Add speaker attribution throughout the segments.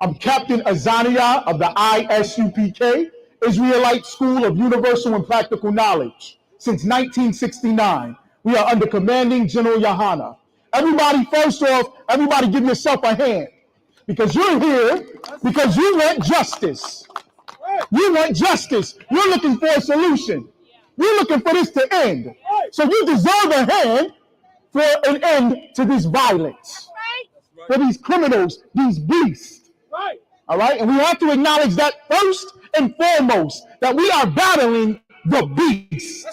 Speaker 1: I'm Captain Azania of the ISUPK, Israelite School of Universal and Practical Knowledge. Since 1969, we are under commanding General Yahana. Everybody, first off, everybody give yourself a hand. Because you're here because you want justice. You want justice. You're looking for a solution. You're looking for this to end. So you deserve a hand for an end to this violence. For these criminals, these beasts. All right? And we have to acknowledge that first and foremost, that we are battling the beast.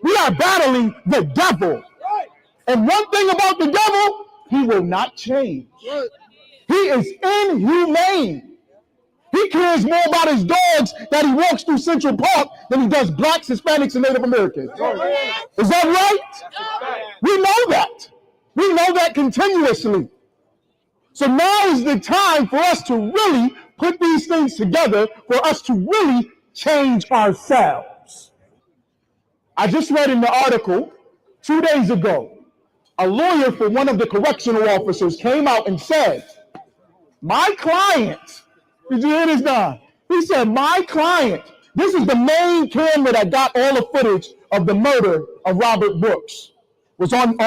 Speaker 1: We are battling the devil. And one thing about the devil, he will not change. He is inhumane. He cares more about his dogs that he walks through Central Park than he does blacks, Hispanics, and Native Americans. Is that right? We know that. We know that continuously. So now is the time for us to really put these things together, for us to really change ourselves. I just read in the article 2 days ago, a lawyer for one of the correctional officers came out and said, my client, did you hear this, Don? He said, my client, this is the main camera that got all the footage of the murder of Robert Brooks, was on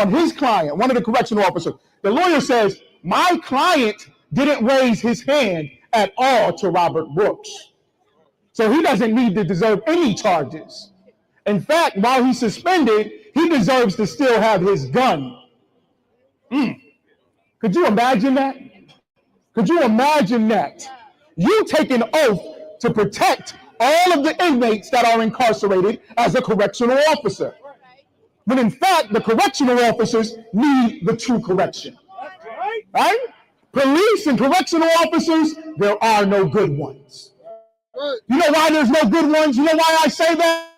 Speaker 1: his client, one of the correctional officers. The lawyer says, my client didn't raise his hand at all to Robert Brooks. So he doesn't need to deserve any charges. In fact, while he's suspended, he deserves to still have his gun. Could you imagine that? Could you imagine that? You take an oath to protect all of the inmates that are incarcerated as a correctional officer. When in fact, the correctional officers need the true correction. Right? Police and correctional officers, there are no good ones. You know why there's no good ones? You know why I say that?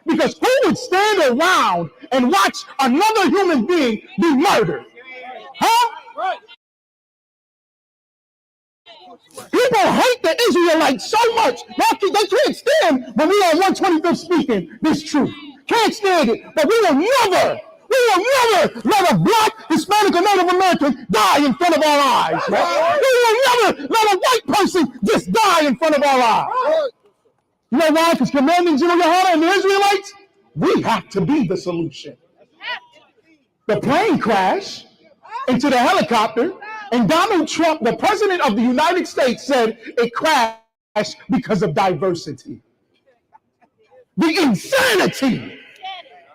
Speaker 1: Because who would stand around and watch another human being be murdered? Huh? People hate the Israelites so much, they can't stand when we on 125th speaking this truth. Can't stand it, but we will never let a black, Hispanic, or Native American die in front of our eyes. Right? We will never let a white person just die in front of our eyes. You know why? Because commanding General Yahana and the Israelites, we have to be the solution. The plane crash into the helicopter, and Donald Trump, the president of the United States, said it crashed because of diversity. The insanity,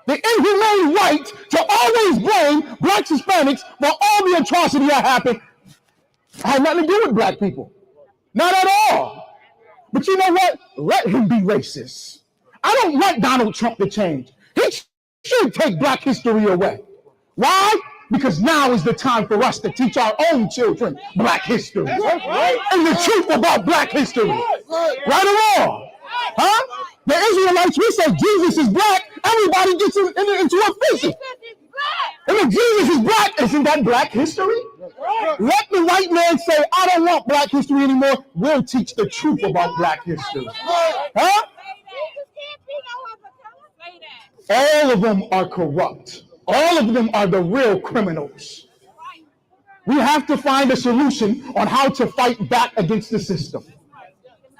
Speaker 1: the inhumane right to always blame blacks, Hispanics for all the atrocity that happened had nothing to do with black people. Not at all. But you know what? Let him be racist. I don't want Donald Trump to change. He should take black history away. Why? Because now is the time for us to teach our own children black history. Right? And the truth about black history. Right or wrong? Huh? The Israelites, we say Jesus is black, everybody gets into a fizzy. And if Jesus is black, isn't that black history? Let the white man say, I don't want black history anymore. We'll teach the truth about black history. Huh? All of them are corrupt. All of them are the real criminals. We have to find a solution on how to fight back against the system.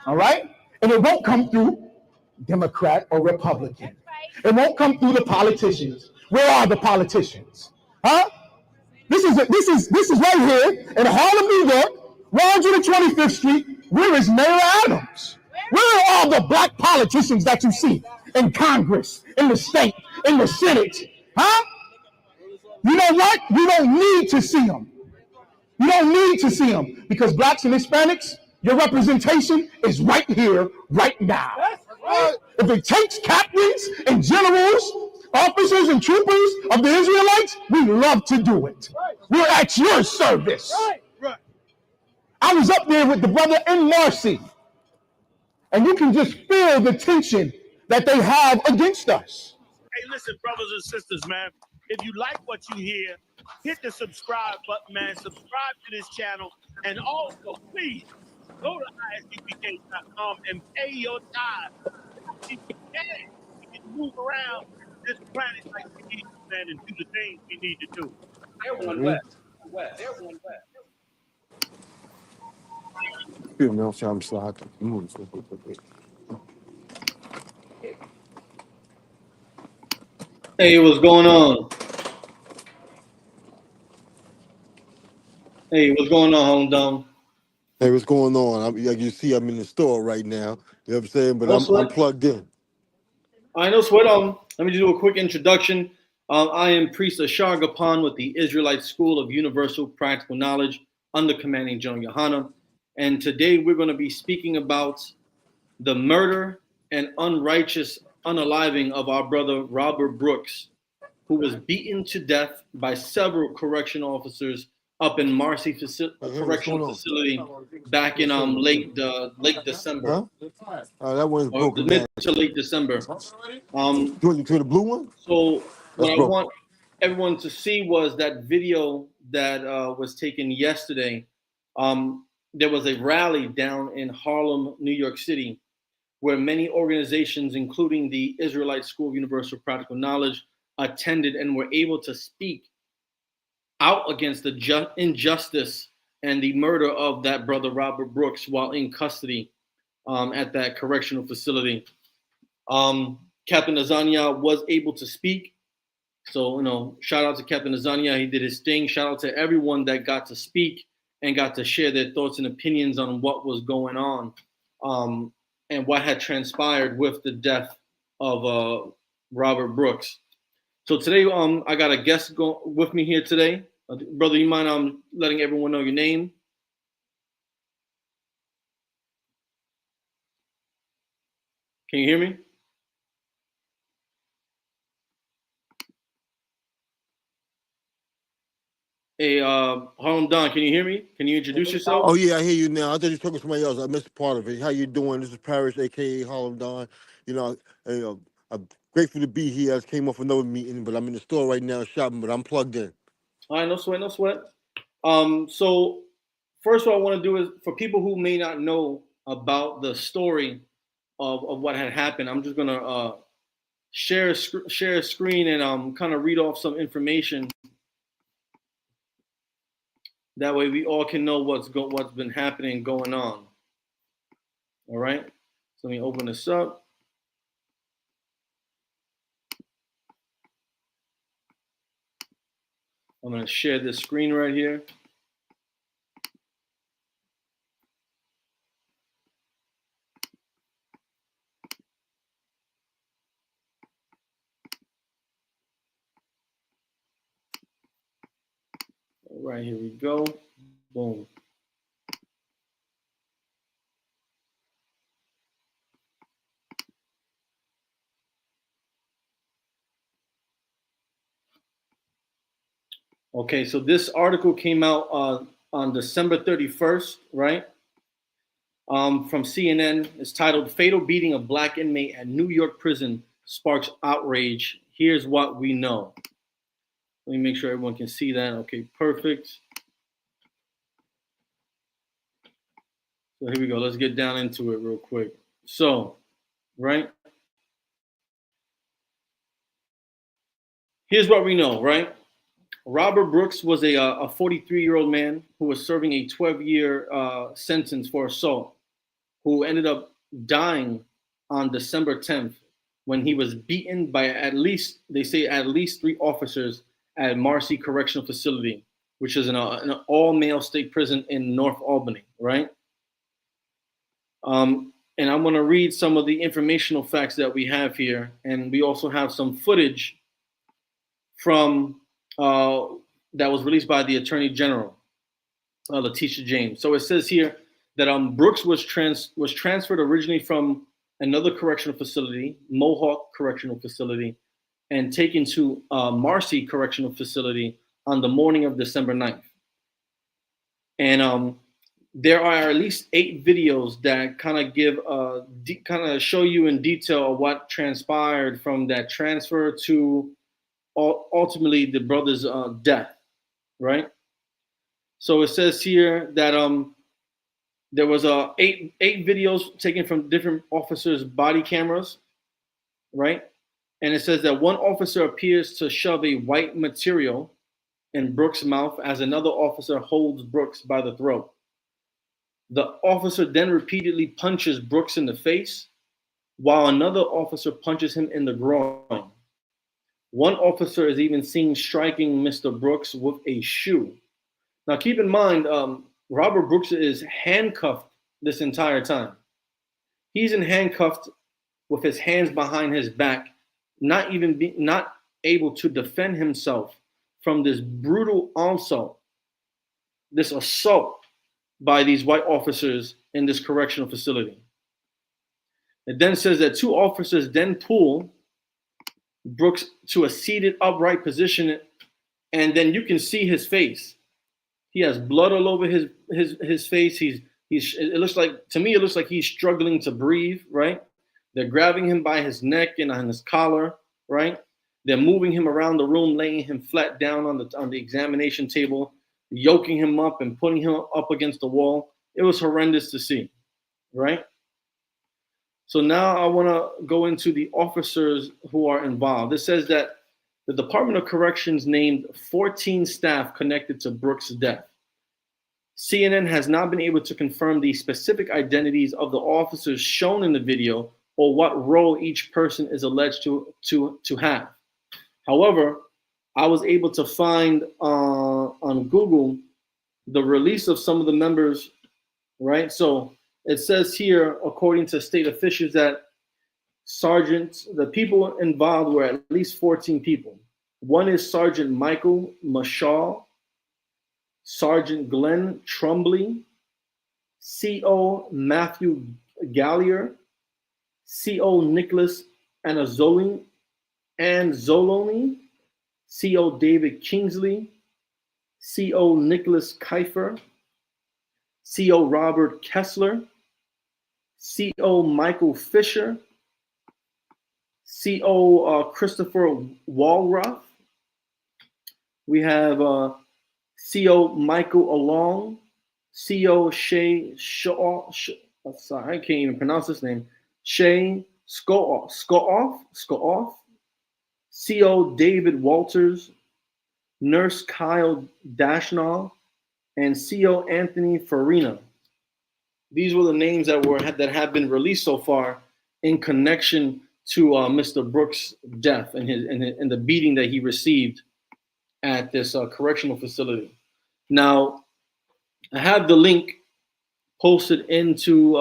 Speaker 1: All right? And it won't come through Democrat or Republican. It won't come through the politicians. Where are the politicians? Huh? This is right here in Harlem, New York, 125th Street. Where is Mayor Adams? Where are all the black politicians that you see in Congress, in the state, in the Senate? Huh? You know what? You don't need to see them. You don't need to see them because blacks and Hispanics, your representation is right here, right now. If it takes captains and generals, officers and troopers of the Israelites, we love to do it. We're at your service. I was up there with the brother in Marcy, and you can just feel the tension that they have against us.
Speaker 2: Hey, listen, brothers and sisters, man. If you like what you hear, hit the subscribe button, man. Subscribe to this channel. And also, please, go to isupk.com and pay your tithe. If you can move around this planet like we need to, man, and do the things we need to do. Everyone west. Everyone west.
Speaker 3: Hey, what's going on? Hey, what's going on, Home?
Speaker 4: Hey, what's going on? Like you see, I'm in the store right now. You know what I'm saying? But
Speaker 3: No
Speaker 4: I'm
Speaker 3: sweat.
Speaker 4: plugged in.
Speaker 3: I know sweat. Let me do a quick introduction. I am Priest Ashar Gapan with the Israelite School of Universal Practical Knowledge under commanding General Yohanan. And today we're going to be speaking about the murder and unrighteous unaliving of our brother Robert Brooks, who was beaten to death by several correctional officers up in Marcy
Speaker 4: Hey, what's
Speaker 3: Correctional
Speaker 4: going on?
Speaker 3: Facility back in late December,
Speaker 4: Huh? That one's
Speaker 3: or
Speaker 4: broken
Speaker 3: mid
Speaker 4: down.
Speaker 3: to late December. Um,
Speaker 4: To the blue one?
Speaker 3: so
Speaker 4: That's
Speaker 3: what I
Speaker 4: broken.
Speaker 3: want everyone to see was that video that was taken yesterday. There was a rally down in Harlem, New York City, where many organizations, including the Israelite School of Universal Practical Knowledge, attended and were able to speak out against the injustice and the murder of that brother Robert Brooks while in custody at that correctional facility. Captain Azania was able to speak. So, shout out to Captain Azania. He did his thing. Shout out to everyone that got to speak and got to share their thoughts and opinions on what was going on and what had transpired with the death of Robert Brooks. So today, I got a guest with me here today. Brother, you mind letting everyone know your name? Can you hear me? Hey, Harlem Don, can you hear me? Can you introduce yourself?
Speaker 4: Oh yeah, I hear you now. I thought you were talking to somebody else. I missed part of it. How you doing? This is Paris, aka Harlem Don. I'm grateful to be here. I just came off another meeting, but I'm in the store right now shopping. But I'm plugged in.
Speaker 3: All right, no sweat, no sweat. So first, what I want to do is for people who may not know about the story of what had happened, I'm just gonna share a screen and kind of read off some information. That way, we all can know what's been happening, going on. All right. So let me open this up. I'm gonna share this screen right here. All right, here we go. Boom. Okay, so this article came out on December 31st, right? From CNN. It's titled "Fatal Beating of Black Inmate at New York Prison Sparks Outrage. Here's What We Know." Let me make sure everyone can see that. Okay, perfect. So here we go. Let's get down into it real quick. So, right? Here's what we know, right? Robert Brooks was a 43-year-old man who was serving a 12-year sentence for assault, who ended up dying on December 10th when he was beaten by at least 3 officers at Marcy Correctional Facility, which is an all-male state prison in North Albany, right? And I'm going to read some of the informational facts that we have here, and we also have some footage from that was released by the Attorney General, Letitia James. So it says here that Brooks was transferred originally from another correctional facility, Mohawk Correctional Facility, and taken to Marcy Correctional Facility on the morning of December 9th. And there are at least 8 videos that kind of give, kind of show you in detail what transpired from that transfer to ultimately the brother's death, right? So it says here that there was 8 videos taken from different officers' body cameras, right? And it says that one officer appears to shove a white material in Brooks' mouth as another officer holds Brooks by the throat. The officer then repeatedly punches Brooks in the face, while another officer punches him in the groin. One officer is even seen striking Mr. Brooks with a shoe. Now, keep in mind, Robert Brooks is handcuffed this entire time. He's in handcuffed with his hands behind his back, not able to defend himself from this brutal onslaught, this assault by these white officers in this correctional facility. It then says that two officers then pull Brooks to a seated upright position, and then you can see his face. He has blood all over his face. It looks like, to me, it looks like he's struggling to breathe, right? They're grabbing him by his neck and on his collar, right? They're moving him around the room, laying him flat down on the examination table, yoking him up and putting him up against the wall. It was horrendous to see, right? So now I want to go into the officers who are involved. It says that the Department of Corrections named 14 staff connected to Brooks' death. CNN has not been able to confirm the specific identities of the officers shown in the video or what role each person is alleged to have. However, I was able to find on Google the release of some of the members, right? So it says here, according to state officials, that the people involved were at least 14 people. One is Sergeant Michael Mashaw, Sergeant Glenn Trumbley, CO Matthew Gallier, CO Nicholas Anzolini, CO David Kingsley, CO Nicholas Kiefer, CO Robert Kessler, CO Michael Fisher, CO Christopher Walrath. We have CO Michael Along, CO Shay Shaw, sorry, I can't even pronounce this name. Shay Skoff, CO David Walters, Nurse Kyle Dashnall, and CO Anthony Farina. These were the names that have been released so far in connection to Mr. Brooks' death and the beating that he received at this correctional facility. Now, I have the link posted into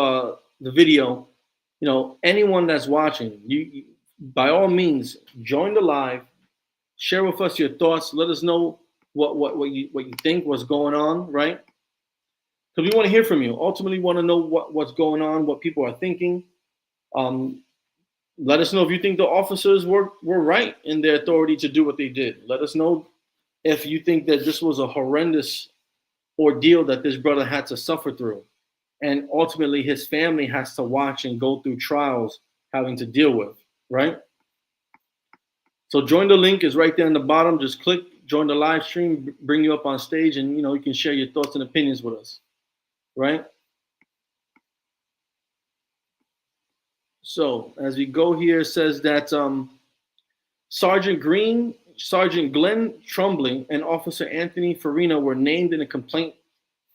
Speaker 3: the video. You know, anyone that's watching, you by all means join the live, share with us your thoughts, let us know what you think, what's going on, right? Because we want to hear from you. Ultimately, want to know what's going on, what people are thinking. Let us know if you think the officers were right in their authority to do what they did. Let us know if you think that this was a horrendous ordeal that this brother had to suffer through. And ultimately, his family has to watch and go through trials having to deal with, right? So join the link is right there in the bottom. Just click, join the live stream, bring you up on stage, and you can share your thoughts and opinions with us, right? So as we go here, it says that Sergeant Glenn Trumbley and Officer Anthony Farina were named in a complaint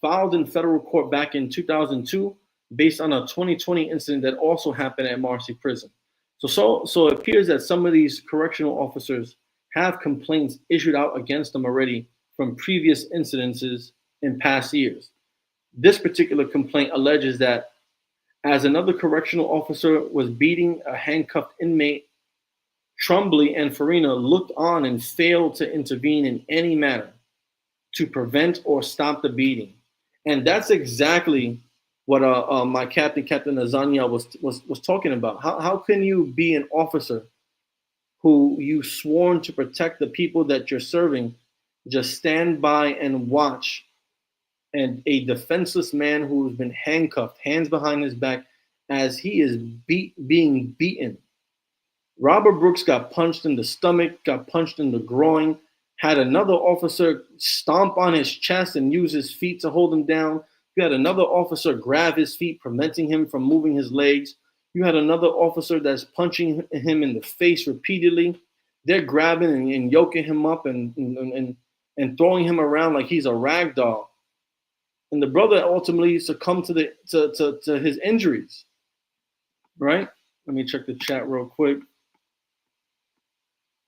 Speaker 3: filed in federal court back in 2002 based on a 2020 incident that also happened at Marcy Prison. So it appears that some of these correctional officers have complaints issued out against them already from previous incidences in past years. This particular complaint alleges that as another correctional officer was beating a handcuffed inmate, Trumbley and Farina looked on and failed to intervene in any manner to prevent or stop the beating. And that's exactly what my Captain Azania was talking about. How can you be an officer who you sworn to protect the people that you're serving, just stand by and watch and a defenseless man who's been handcuffed, hands behind his back, as he is being beaten? Robert Brooks got punched in the stomach, got punched in the groin, had another officer stomp on his chest and use his feet to hold him down. You had another officer grab his feet, preventing him from moving his legs. You had another officer that's punching him in the face repeatedly. They're grabbing and yoking him up and throwing him around like he's a rag doll. and the brother ultimately succumbed to his injuries. Right? Let me check the chat real quick.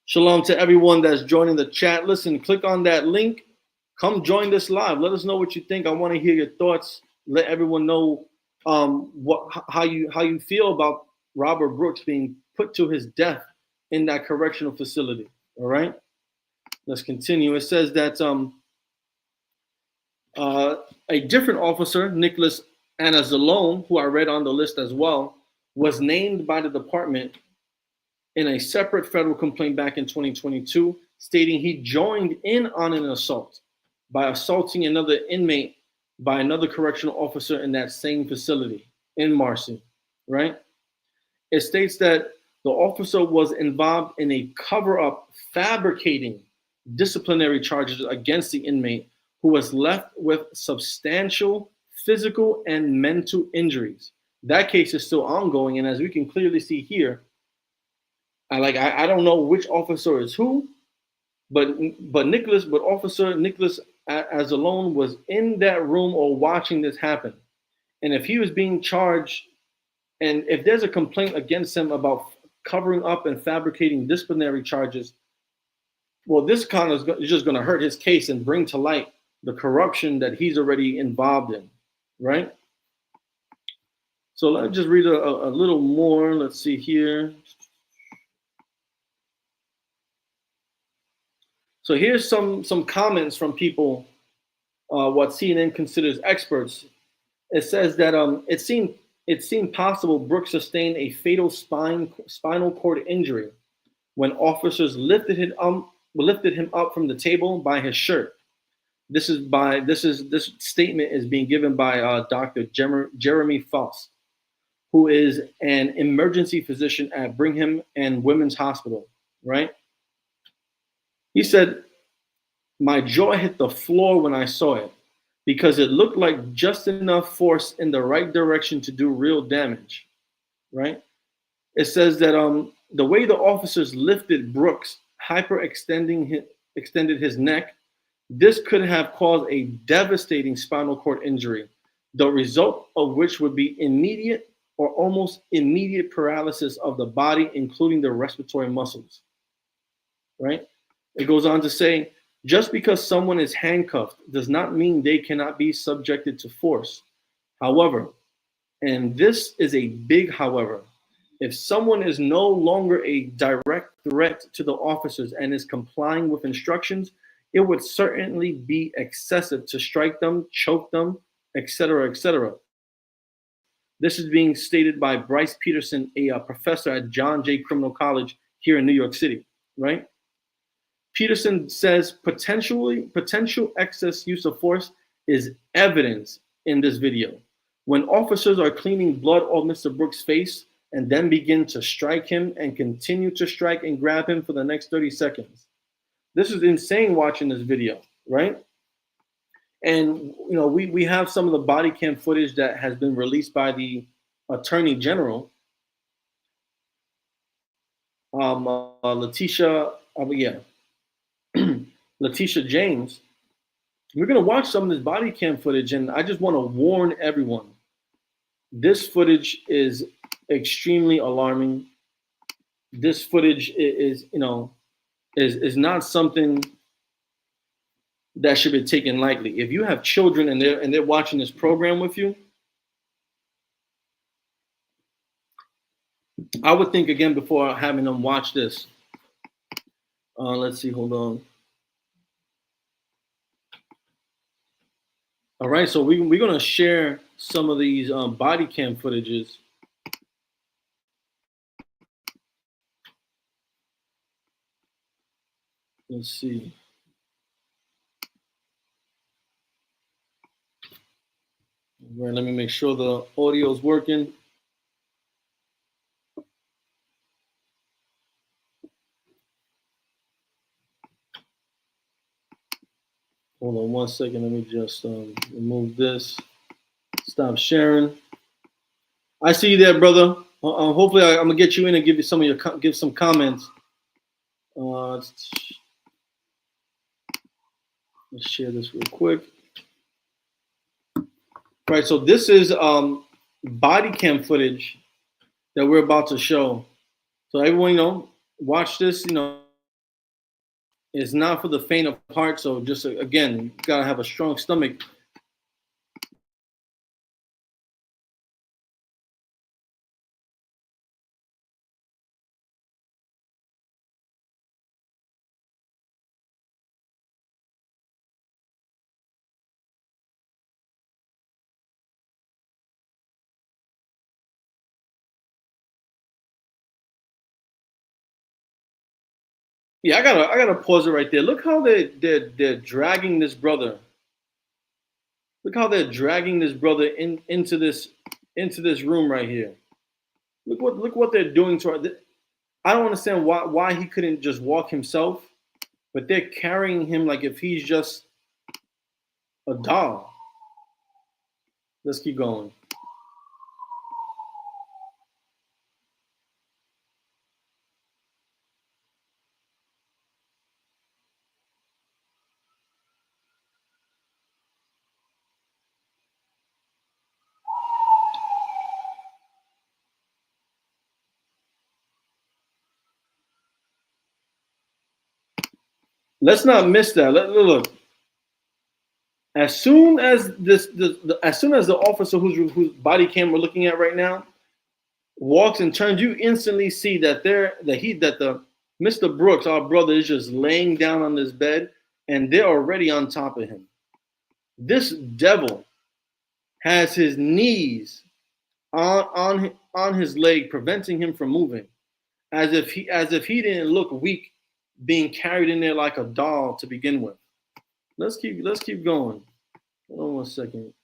Speaker 3: Shalom to everyone that's joining the chat. Listen, click on that link. Come join this live. Let us know what you think. I want to hear your thoughts. Let everyone know how you feel about Robert Brooks being put to his death in that correctional facility. All right. Let's continue. It says that a different officer, Nicholas Anazalone, who I read on the list as well, was named by the department in a separate federal complaint back in 2022, stating he joined in on an assault by assaulting another inmate by another correctional officer in that same facility in Marcy, right? It states that the officer was involved in a cover-up fabricating disciplinary charges against the inmate, who was left with substantial physical and mental injuries. That case is still ongoing, and as we can clearly see here, I don't know which officer is who, but Officer Nicholas as alone was in that room or watching this happen. And if he was being charged, and if there's a complaint against him about covering up and fabricating disciplinary charges, well, this kind of is just going to hurt his case and bring to light the corruption that he's already involved in, right? So let's just read a little more. Let's see here. So here's some comments from people, what CNN considers experts. It says that it seemed possible Brooks sustained a fatal spinal cord injury when officers lifted him up from the table by his shirt. This statement is being given by Dr. Jeremy Faust, who is an emergency physician at Brigham and Women's Hospital, right? He said, "My jaw hit the floor when I saw it because it looked like just enough force in the right direction to do real damage," right? It says that the way the officers lifted Brooks, extended his neck, this could have caused a devastating spinal cord injury, the result of which would be immediate or almost immediate paralysis of the body, including the respiratory muscles, right? It goes on to say, just because someone is handcuffed does not mean they cannot be subjected to force. However, and this is a big however, if someone is no longer a direct threat to the officers and is complying with instructions, it would certainly be excessive to strike them, choke them, etc., etc. This is being stated by Bryce Peterson, a professor at John Jay Criminal College here in New York City, right? Peterson says potential excess use of force is evidence in this video. When officers are cleaning blood off Mr. Brooks' face and then begin to strike him and continue to strike and grab him for the next 30 seconds. This is insane watching this video, right? And you know, we have some of the body cam footage that has been released by the Attorney General, Letitia James. We're going to watch some of this body cam footage, and I just want to warn everyone. This footage is extremely alarming. This footage is not something that should be taken lightly. If you have children and they're watching this program with you, I would think again before having them watch this. Let's see, hold on. All right, so we're gonna share some of these body cam footages. Let's see. All right, let me make sure the audio is working. Hold on 1 second. Let me just remove this. Stop sharing. I see you there, brother. Hopefully, I'm gonna get you in and give you some comments. Let's share this real quick. Right. So this is body cam footage that we're about to show. So everyone, watch this. It's not for the faint of heart. So just again, you gotta have a strong stomach. Yeah, I gotta pause it right there. Look how they're dragging this brother. Look how they're dragging this brother into this room right here. Look what they're doing to her. I don't understand why he couldn't just walk himself, but they're carrying him like if he's just a doll. Let's keep going. Let's not miss that. Look. As soon as as soon as the officer whose body cam we're looking at right now walks and turns, you instantly see that the Mr. Brooks, our brother, is just laying down on this bed, and they're already on top of him. This devil has his knees on his leg, preventing him from moving, as if he didn't look weak, being carried in there like a doll to begin with. Let's keep going. Hold on 1 second.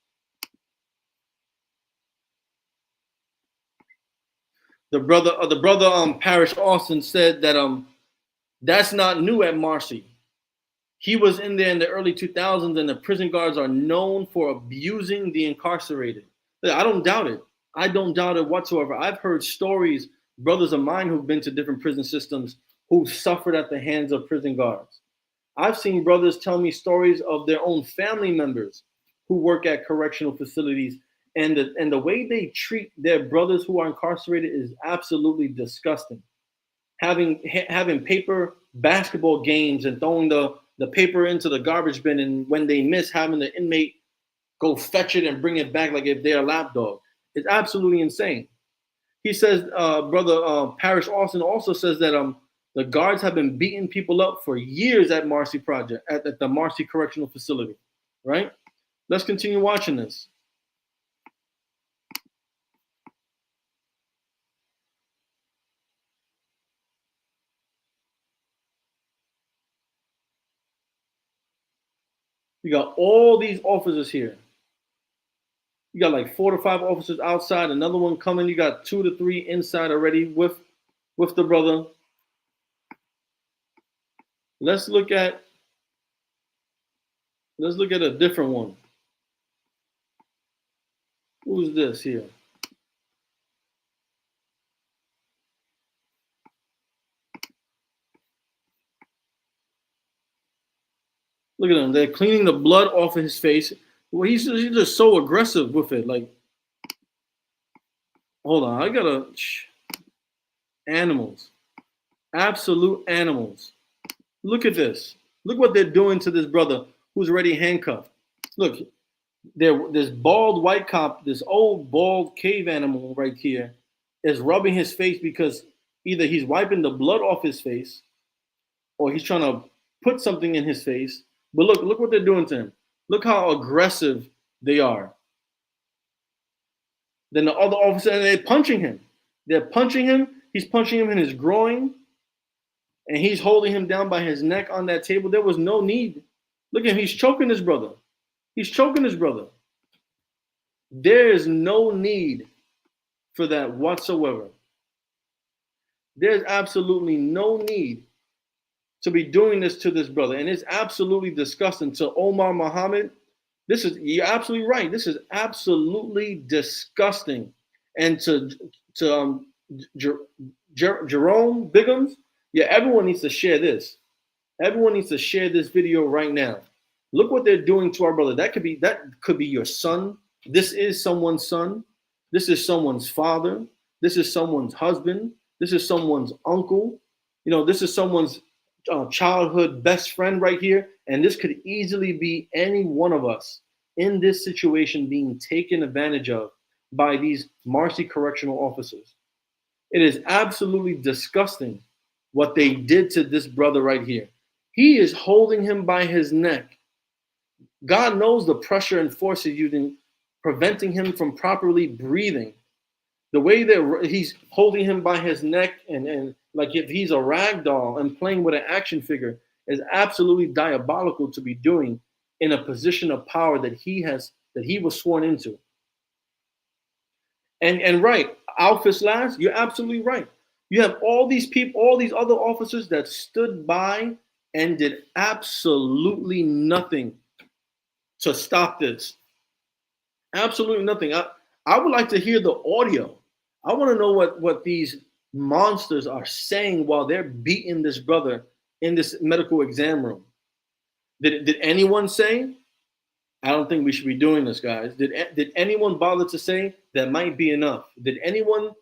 Speaker 3: The brother Parrish Austin said that that's not new at Marcy. He was in there in the early 2000s, and the prison guards are known for abusing the incarcerated. I don't doubt it. I don't doubt it whatsoever. I've heard stories, brothers of mine who've been to different prison systems who suffered at the hands of prison guards. I've seen brothers tell me stories of their own family members who work at correctional facilities, and the way they treat their brothers who are incarcerated is absolutely disgusting. Having paper basketball games and throwing the paper into the garbage bin, and when they miss, having the inmate go fetch it and bring it back like if they're a lapdog. It's absolutely insane. He says, brother Parrish Austin also says that the guards have been beating people up for years at Marcy Project, at the Marcy Correctional Facility, right? Let's continue watching this. You got all these officers here. You got like 4 to 5 officers outside, another one coming. You got 2 to 3 inside already with the brother. Let's look at a different one. Who's this here? Look at him. They're cleaning the blood off of his face. Well, he's just so aggressive with it. Like, hold on. I gotta. Animals. Absolute animals. Look at this. Look what they're doing to this brother who's already handcuffed. Look, this bald white cop, this old bald cave animal right here, is rubbing his face because either he's wiping the blood off his face or he's trying to put something in his face. But look what they're doing to him. Look how aggressive they are. Then the other officer, and they're punching him. They're punching him. He's punching him in his groin, and he's holding him down by his neck on that table. There was no need. Look at him. He's choking his brother. He's choking his brother. There is no need for that whatsoever. There's absolutely no need to be doing this to this brother. And it's absolutely disgusting. To Omar Muhammad, you're absolutely right. This is absolutely disgusting. And to Jerome Biggums, yeah, everyone needs to share this. Everyone needs to share this video right now. Look what they're doing to our brother. That could be your son. This is someone's son. This is someone's father. This is someone's husband. This is someone's uncle. You know, this is someone's childhood best friend right here. And this could easily be any one of us in this situation being taken advantage of by these Marcy correctional officers. It is absolutely disgusting what they did to this brother right here. He is holding him by his neck. God knows the pressure and force he's using, preventing him from properly breathing. The way that he's holding him by his neck and like if he's a rag doll and playing with an action figure is absolutely diabolical to be doing in a position of power that he was sworn into. And right, Alphys Last, you're absolutely right. You have all these people, all these other officers that stood by and did absolutely nothing to stop this. Absolutely nothing. I would like to hear the audio. I want to know what these monsters are saying while they're beating this brother in this medical exam room. Did anyone say, I don't think we should be doing this, guys? Did anyone bother to say that might be enough? Did anyone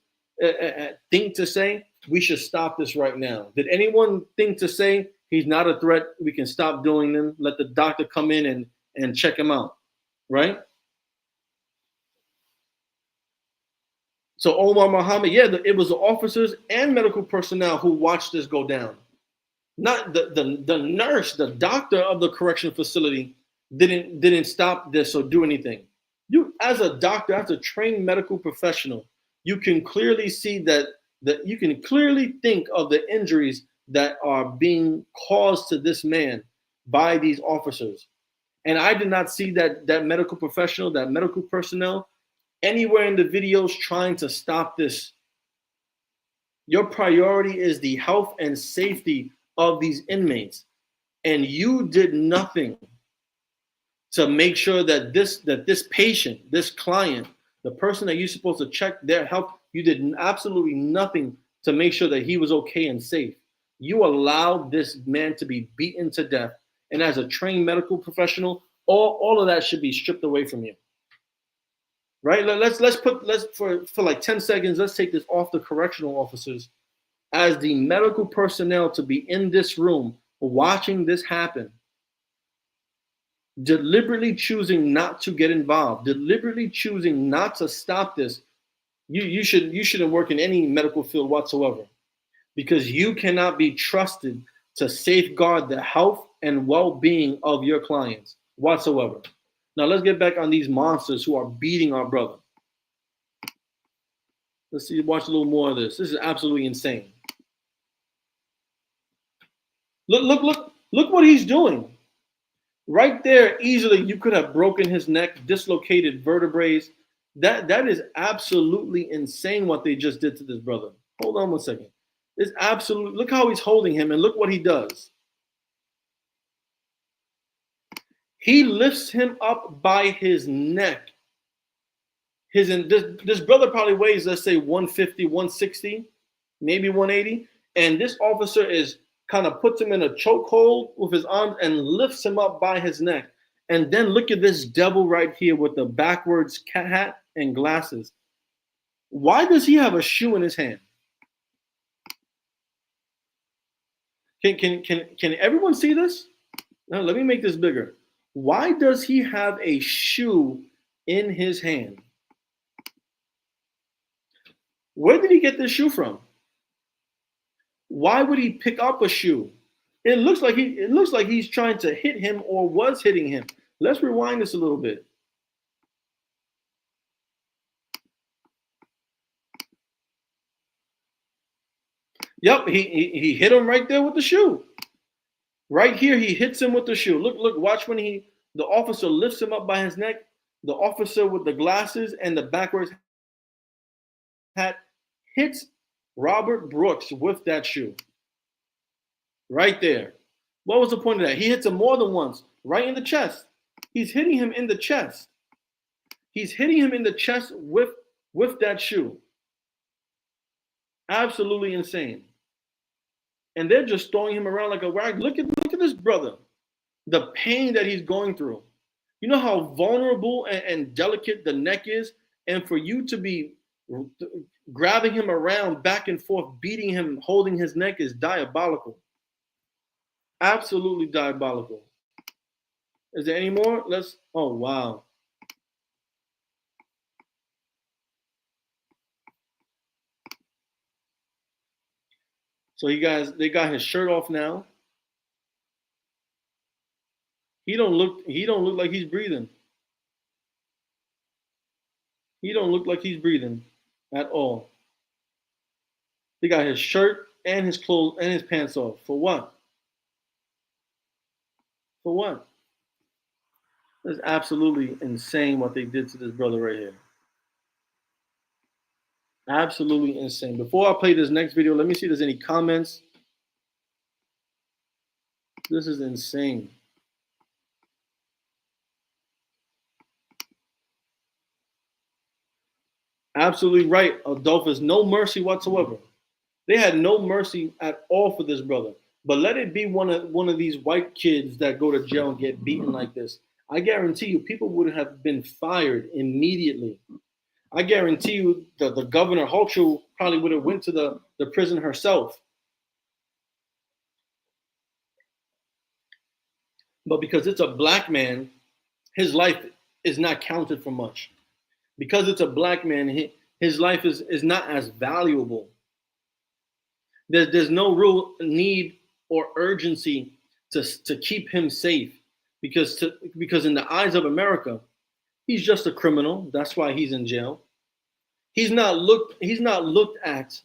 Speaker 3: think to say we should stop this right now? Did anyone think to say he's not a threat, we can stop doing them, let the doctor come in and check him out, right? So Omar Muhammad, yeah, it was the officers and medical personnel who watched this go down. Not the nurse, the doctor of the correction facility didn't stop this or do anything. You, as a doctor, as a trained medical professional, you can clearly see that you can clearly think of the injuries that are being caused to this man by these officers. And I did not see that medical professional, that medical personnel, anywhere in the videos trying to stop this. Your priority is the health and safety of these inmates. And you did nothing to make sure that this patient, this client, the person that you're supposed to check their health, you did absolutely nothing to make sure that he was okay and safe. You allowed this man to be beaten to death. And as a trained medical professional, all of that should be stripped away from you. Right? Let's for like 10 seconds, let's take this off the correctional officers as the medical personnel to be in this room watching this happen, deliberately choosing not to get involved, deliberately choosing not to stop this. You shouldn't work in any medical field whatsoever, because you cannot be trusted to safeguard the health and well-being of your clients whatsoever. Now let's get back on these monsters who are beating our brother. Let's see, watch a little more of this. This is absolutely insane. Look what he's doing. Right there, easily you could have broken his neck, dislocated vertebrae. That is absolutely insane what they just did to this brother. Hold on one second. It's absolute. Look how he's holding him and look what he does. He lifts him up by his neck. This brother probably weighs, let's say, 150, 160, maybe 180. And this officer is kind of puts him in a chokehold with his arms and lifts him up by his neck. And then look at this devil right here with the backwards cat hat and glasses. Why does he have a shoe in his hand? Can everyone see this? Now, let me make this bigger. Why does he have a shoe in his hand? Where did he get this shoe from? Why would he pick up a shoe? It looks like he's trying to hit him or was hitting him. Let's rewind this a little bit. Yep, he hit him right there with the shoe. Right here, he hits him with the shoe. Look, watch when the officer lifts him up by his neck. The officer with the glasses and the backwards hat hits Robert Brooks with that shoe. Right there. What was the point of that? He hits him more than once, right in the chest. He's hitting him in the chest. He's hitting him in the chest with that shoe. Absolutely insane. And they're just throwing him around like a rag. Look at this brother. The pain that he's going through. You know how vulnerable and delicate the neck is? And for you to be grabbing him around back and forth, beating him, holding his neck is diabolical. Absolutely diabolical. Is there any more? Oh, wow. So they got his shirt off now. He don't look like he's breathing. He don't look like he's breathing at all. They got his shirt and his clothes and his pants off. For what? For what? It's absolutely insane what they did to this brother right here. Absolutely insane. Before I play this next video, let me see if there's any comments. This is insane. Absolutely right, Adolphus. No mercy whatsoever. They had no mercy at all for this brother. But let it be one of these white kids that go to jail and get beaten like this. I guarantee you, people would have been fired immediately. I guarantee you, the governor Hochul probably would have went to the prison herself. But because it's a black man, his life is not counted for much. Because it's a black man, his life is not as valuable. There's no real need or urgency to keep him safe because in the eyes of America, he's just a criminal. That's why he's in jail. He's not looked at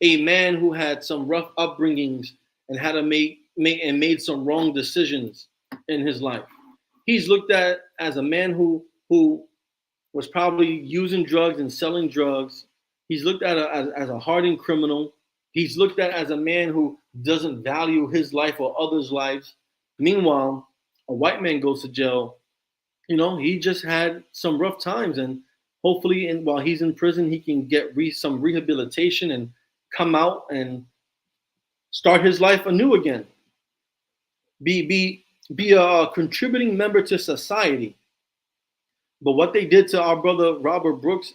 Speaker 3: a man who had some rough upbringings and had to made some wrong decisions in his life. He's looked at as a man who was probably using drugs and selling drugs. He's looked at as a hardened criminal. He's looked at as a man who doesn't value his life or others' lives. Meanwhile, a white man goes to jail. You know, he just had some rough times, and hopefully, while he's in prison, he can get some rehabilitation and come out and start his life anew again. Be a contributing member to society. But what they did to our brother Robert Brooks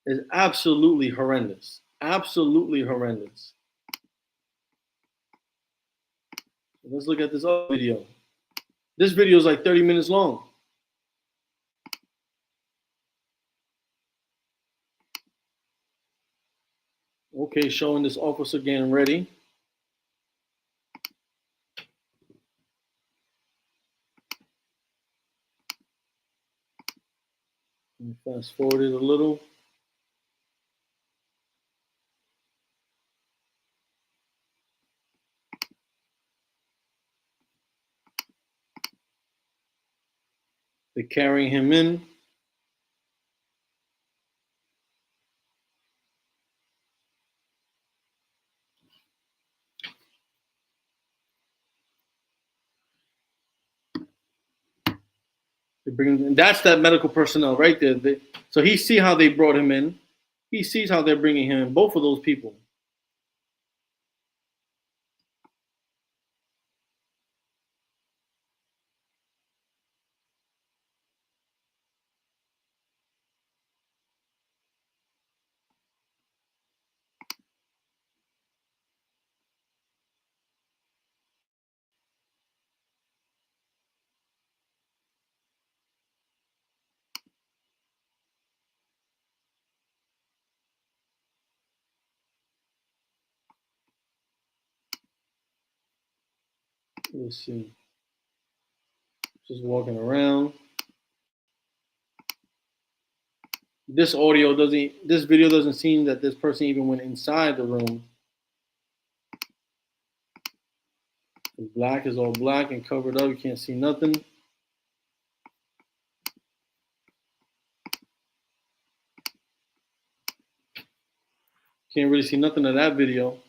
Speaker 3: is absolutely horrendous. Absolutely horrendous. Let's look at this other video. This video is like 30 minutes long. Okay, showing this officer getting ready. Fast forward it a little. They're carrying him in. They bring him, that's that medical personnel right there. So he see how they brought him in. He sees how they're bringing him in. Both of those people. Let's see. Just walking around. This video doesn't seem that this person even went inside the room. The black is all black and covered up. You can't see nothing. Can't really see nothing of that video.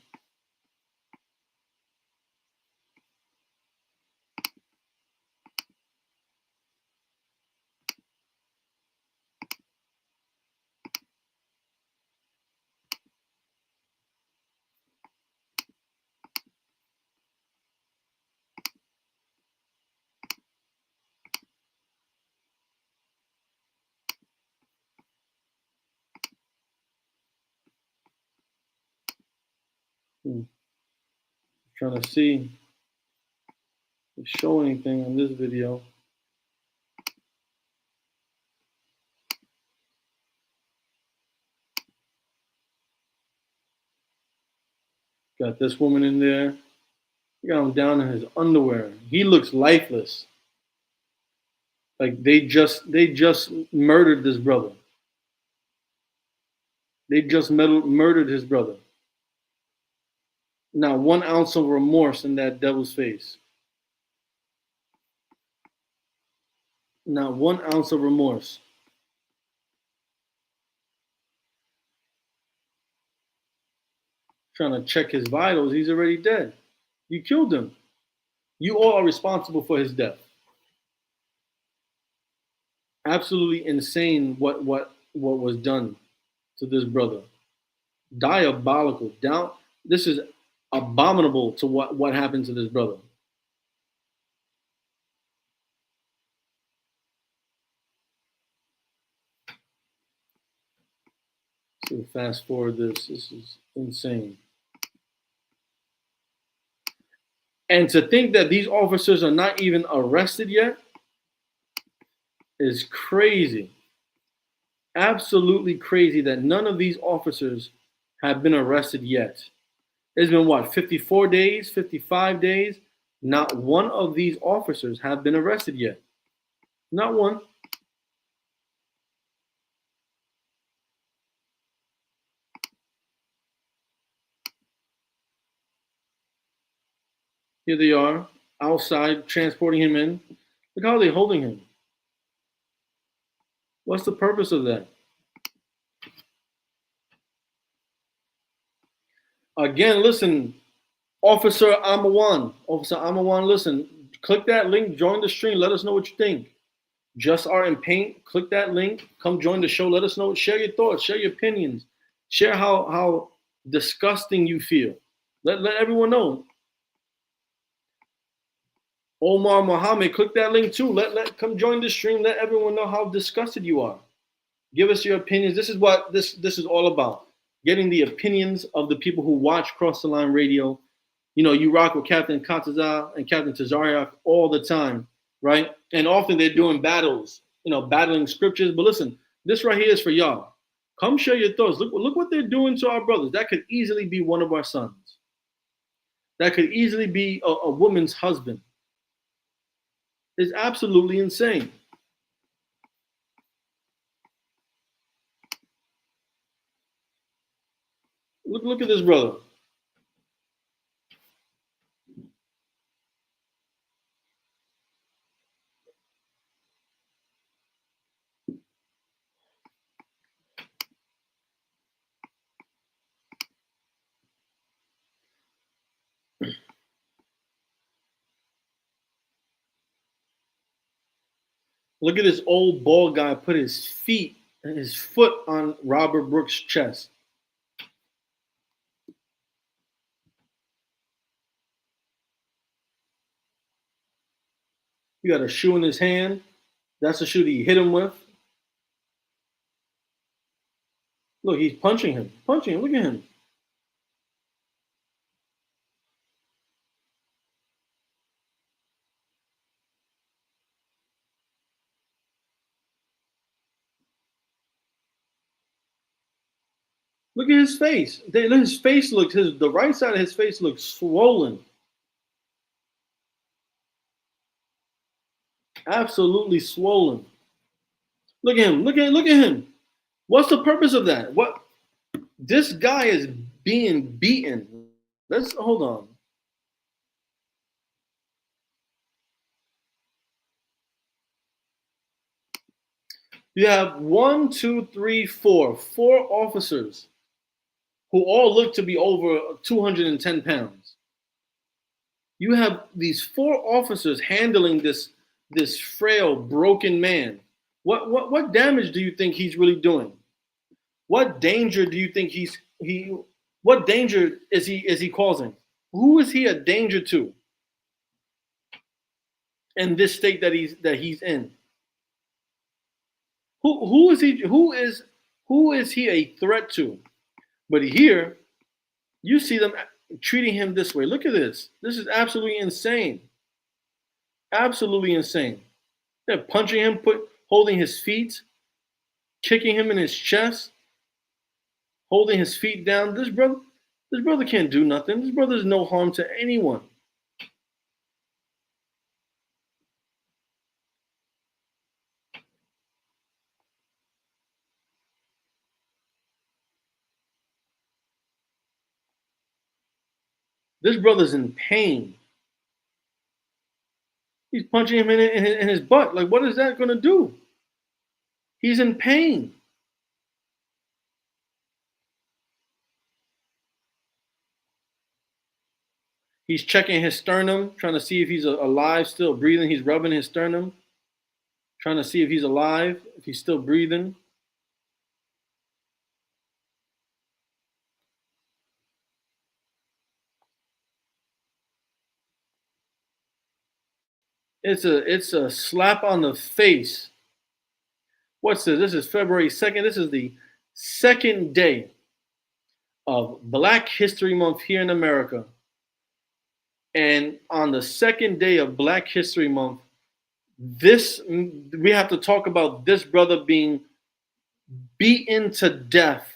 Speaker 3: Trying to see if it show anything on this video. Got this woman in there. You got him down in his underwear. He looks lifeless. Like they just murdered this brother. They just murdered his brother. Not 1 ounce of remorse in that devil's face. Not 1 ounce of remorse. Trying to check his vitals. He's already dead. You killed him. You all are responsible for his death. Absolutely insane what was done to this brother. Diabolical. This is abominable to what happened to this brother. So fast forward this. This is insane. And to think that these officers are not even arrested yet is crazy. Absolutely crazy that none of these officers have been arrested yet. It's been what, 54 days, 55 days? Not one of these officers have been arrested yet. Not one. Here they are, outside, transporting him in. Look how they're holding him. What's the purpose of that? Again, listen, Officer Amawan, listen, click that link, join the stream, let us know what you think. Just Art and Paint, click that link, come join the show, let us know, share your thoughts, share your opinions, share how disgusting you feel. Let everyone know. Omar Mohammed, click that link too. Come join the stream, let everyone know how disgusted you are. Give us your opinions. This is what this is all about. Getting the opinions of the people who watch Cross the Line Radio. You know, you rock with Captain Kataza and Captain Tazariak all the time, right? And often they're doing battles, you know, battling scriptures. But listen, this right here is for y'all. Come share your thoughts. Look what they're doing to our brothers. That could easily be one of our sons. That could easily be a woman's husband. It's absolutely insane. Look at this brother. Look at this old bald guy put his foot on Robert Brooks' chest. You got a shoe in his hand. That's the shoe that he hit him with. Look, he's punching him. Look at him. Look at his face. His face looks, the right side of his face looks swollen. Absolutely swollen. Look at him. Look at him. What's the purpose of that? What? This guy is being beaten. Hold on. You have 1, 2, 3, 4 officers who all look to be over 210 pounds. You have these 4 officers handling this frail, broken man. What damage do you think he's really doing? What danger do you think what danger is he causing? Who is he a danger to in this state that he's in? Who is he a threat to? But here, you see them treating him this way. Look at this. This is absolutely insane. Absolutely insane. They're punching him, holding his feet, kicking him in his chest, holding his feet down. This brother can't do nothing. This brother is no harm to anyone. This brother's in pain. He's punching him in his butt. Like, what is that going to do? He's in pain. He's checking his sternum, trying to see if he's alive, still breathing. He's rubbing his sternum, trying to see if he's alive, if he's still breathing. It's a slap on the face. What's this? This is February 2nd. This is the second day of Black History Month here in America. And on the second day of Black History Month, we have to talk about this brother being beaten to death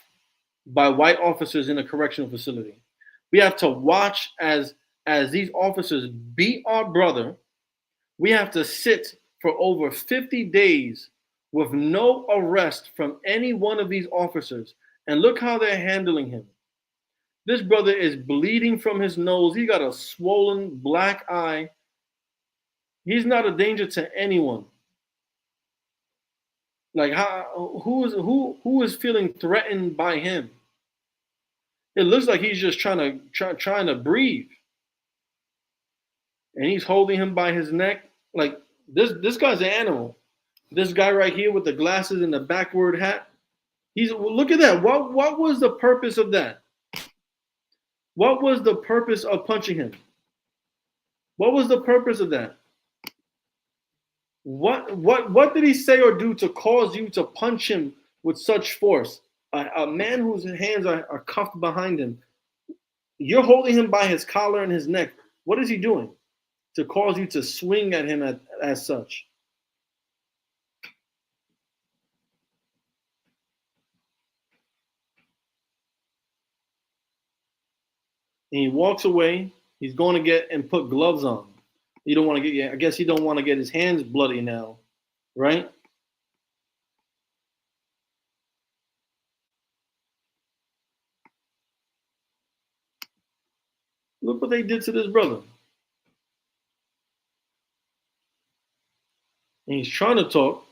Speaker 3: by white officers in a correctional facility. We have to watch as these officers beat our brother. We have to sit for over 50 days with no arrest from any one of these officers. And look how they're handling him. This brother is bleeding from his nose. He got a swollen black eye. He's not a danger to anyone. Like, who is feeling threatened by him? It looks like he's just trying to breathe. And he's holding him by his neck. Like, this guy's an animal. This guy right here with the glasses and the backward hat. Look at that. What was the purpose of that? What was the purpose of punching him? What was the purpose of that? What did he say or do to cause you to punch him with such force? A man whose hands are cuffed behind him. You're holding him by his collar and his neck. What is he doing to cause you to swing at him as such? And he walks away. He's going to get and put gloves on. You don't want to get. I guess he don't want to get his hands bloody now, right? Look what they did to this brother. And he's trying to talk.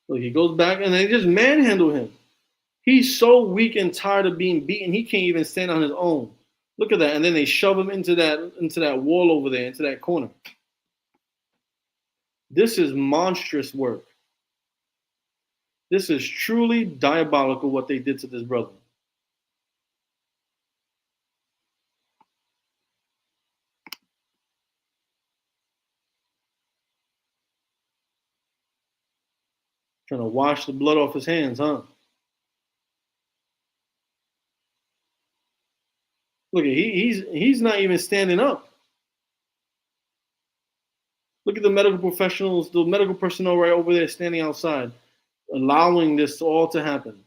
Speaker 3: Look, he goes back and they just manhandle him. He's so weak and tired of being beaten, he can't even stand on his own. Look at that. And then they shove him into that wall over there, into that corner. This is monstrous work. This is truly diabolical what they did to this brother. Trying to wash the blood off his hands, huh? Look, he's not even standing up. Look at the medical professionals, the medical personnel right over there standing outside, allowing this all to happen.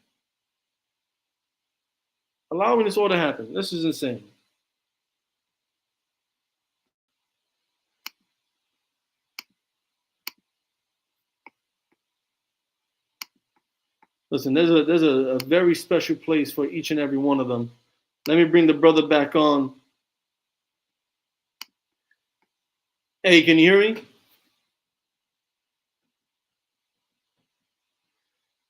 Speaker 3: Allowing this all to happen. This is insane. Listen, there's a very special place for each and every one of them. Let me bring the brother back on. Hey, can you hear me?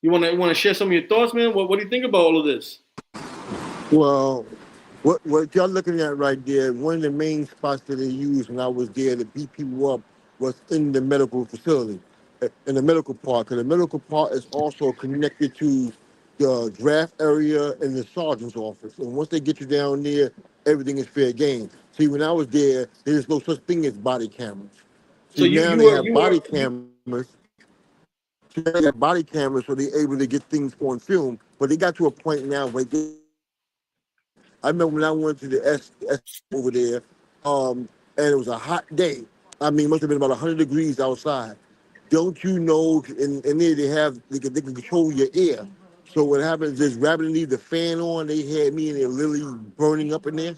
Speaker 3: You want to share some of your thoughts, man? What do you think about all of this?
Speaker 4: Well, what y'all looking at right there, one of the main spots that they used when I was there to beat people up was in the medical facility, in the medical part, because the medical part is also connected to the draft area and the sergeant's office. And once they get you down there, everything is fair game. See, when I was there, there's no such thing as body cameras.
Speaker 3: So
Speaker 4: See, now they have body cameras. So they have body cameras, so they're able to get things on film. But they got to a point now where they I remember when I went to the S over there, and it was a hot day. I mean, it must have been about 100 degrees outside. Don't you know? In there they can control your air. So what happens is, rather than leave the fan on, they had me in there literally burning up in there.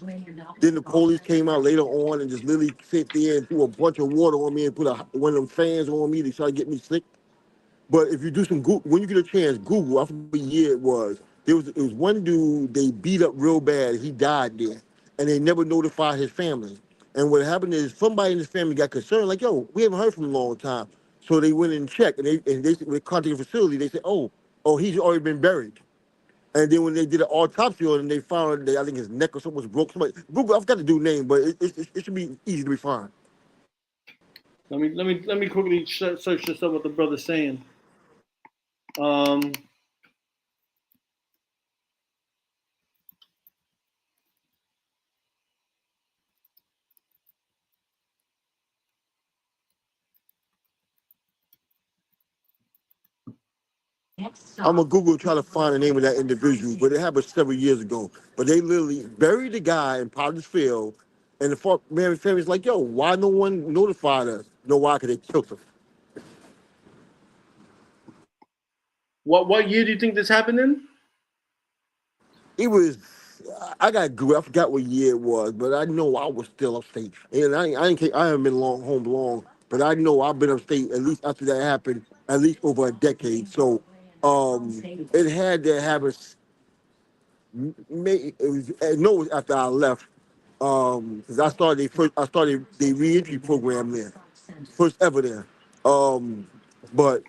Speaker 4: Then the police came out later on and just literally sit there and threw a bunch of water on me and put one of them fans on me to try to get me sick. But if you do some Google, when you get a chance, Google. I forget what year it was. It was one dude they beat up real bad. He died there, and they never notified his family. And what happened is somebody in his family got concerned, like, "Yo, we haven't heard from him in a long time." So they went and checked, and they contacted the facility. They said, "Oh, he's already been buried." And then when they did an autopsy on him, they found that I think his neck or something was broke. Google, I forgot the dude's name, but it should be easy to be found.
Speaker 3: Let me quickly search this up. What the brother's saying. Um,
Speaker 4: I'm gonna Google try to find the name of that individual, but it happened several years ago. But they literally buried the guy in Potter's Field, and the family's like, "Yo, why no one notified us?" You know why? Because they killed him.
Speaker 3: what year do you think this happened in?
Speaker 4: It was, I got Google. I forgot what year it was, but I know I was still upstate, and I haven't been home long, but I know I've been upstate at least after that happened, at least over a decade. So, it had to have us. It was, no, it was after I left. Because I started the reentry program there, first ever there. But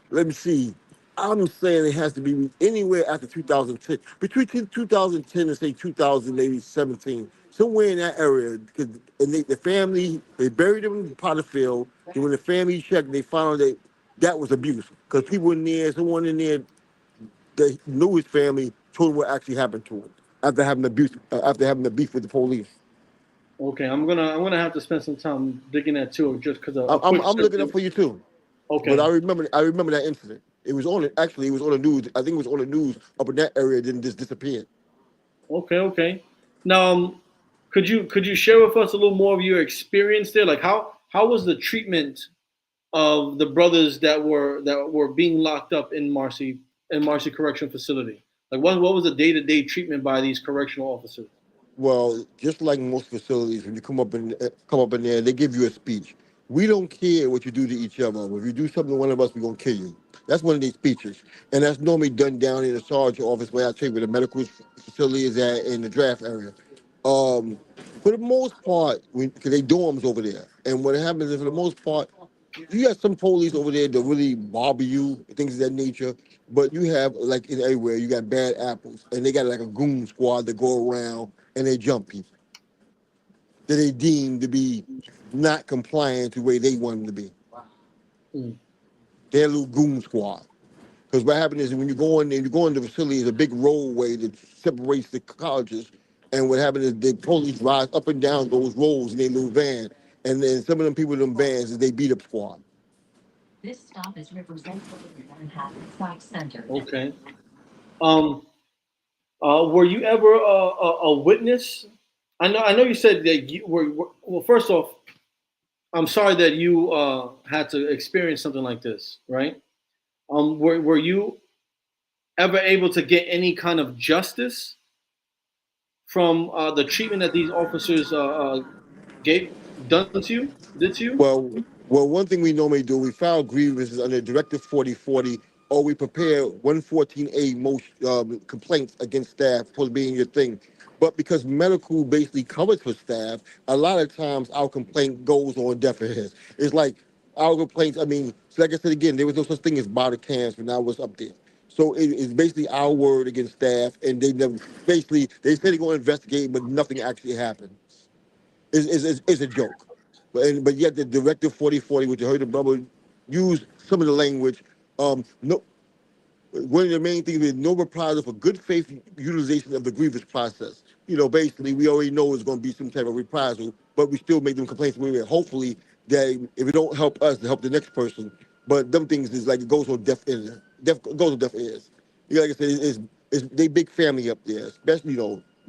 Speaker 4: let me see. I'm saying it has to be anywhere after 2010, between 2010 and say 2000, maybe 17, somewhere in that area. Because the family, they buried him in Potterfield. And when the family checked, they found that that was abuse. Because people in there, someone in there that knew his family told him what actually happened to him after having the beef with the police.
Speaker 3: Okay, I'm gonna have to spend some time digging that too, just because a
Speaker 4: I'm
Speaker 3: quick
Speaker 4: I'm
Speaker 3: search.
Speaker 4: looking up for you too. But
Speaker 3: Okay,
Speaker 4: I remember that incident. It was on the news. I think it was on the news up in that area. Then just disappeared.
Speaker 3: okay. Now, could you share with us a little more of your experience there? Like how was the treatment of the brothers that were being locked up in Marcy Correctional Facility? Like what was the day-to-day treatment by these correctional officers?
Speaker 4: Well, just like most facilities, when you come up in there, they give you a speech. We don't care what you do to each other. If you do something to one of us, we're gonna kill you. That's one of these speeches, and that's normally done down in the sergeant office where I take where the medical facility is at in the draft area. Um, for the most part, because they dorms over there, and what happens is for the most part, you got some police over there that really bother you, things of that nature. But you have like in everywhere, you got bad apples, and they got like a goon squad that go around and they jump people that they deem to be not compliant to the way they want them to be.
Speaker 3: Mm.
Speaker 4: They're a little goon squad. Because what happens is when you go in the facility, there's a big roadway that separates the colleges. And what happens is the police rise up and down those roads in their little van. And then some of them people in them vans is they beat up squad.
Speaker 3: Okay. Um, were you ever a witness? I know you said that you were. Well, first off, I'm sorry that you had to experience something like this, right? Were you ever able to get any kind of justice from the treatment that these officers gave done to you? Did to you?
Speaker 4: Well, one thing we normally do, we file grievances under Directive 4040, or we prepare 114A motion, complaints against staff for being your thing. But because medical basically covers for staff, a lot of times our complaint goes on deaf ears. It's like our complaints, I mean, so like I said again, there was no such thing as body cams when I was up there. So it's basically our word against staff, and they never, basically, they said they're going to investigate, but nothing actually happened. Is a joke. But yet the Directive 4040, which you heard the brother use some of the language, no, one of the main things is no reprisal for good faith utilization of the grievance process. Basically, we already know it's going to be some type of reprisal, but we still make them complaints. Hopefully, that if it don't help us, to help the next person. But them things is like it goes on deaf ears. Goes on deaf ears. Like I said, it's they big family up there, especially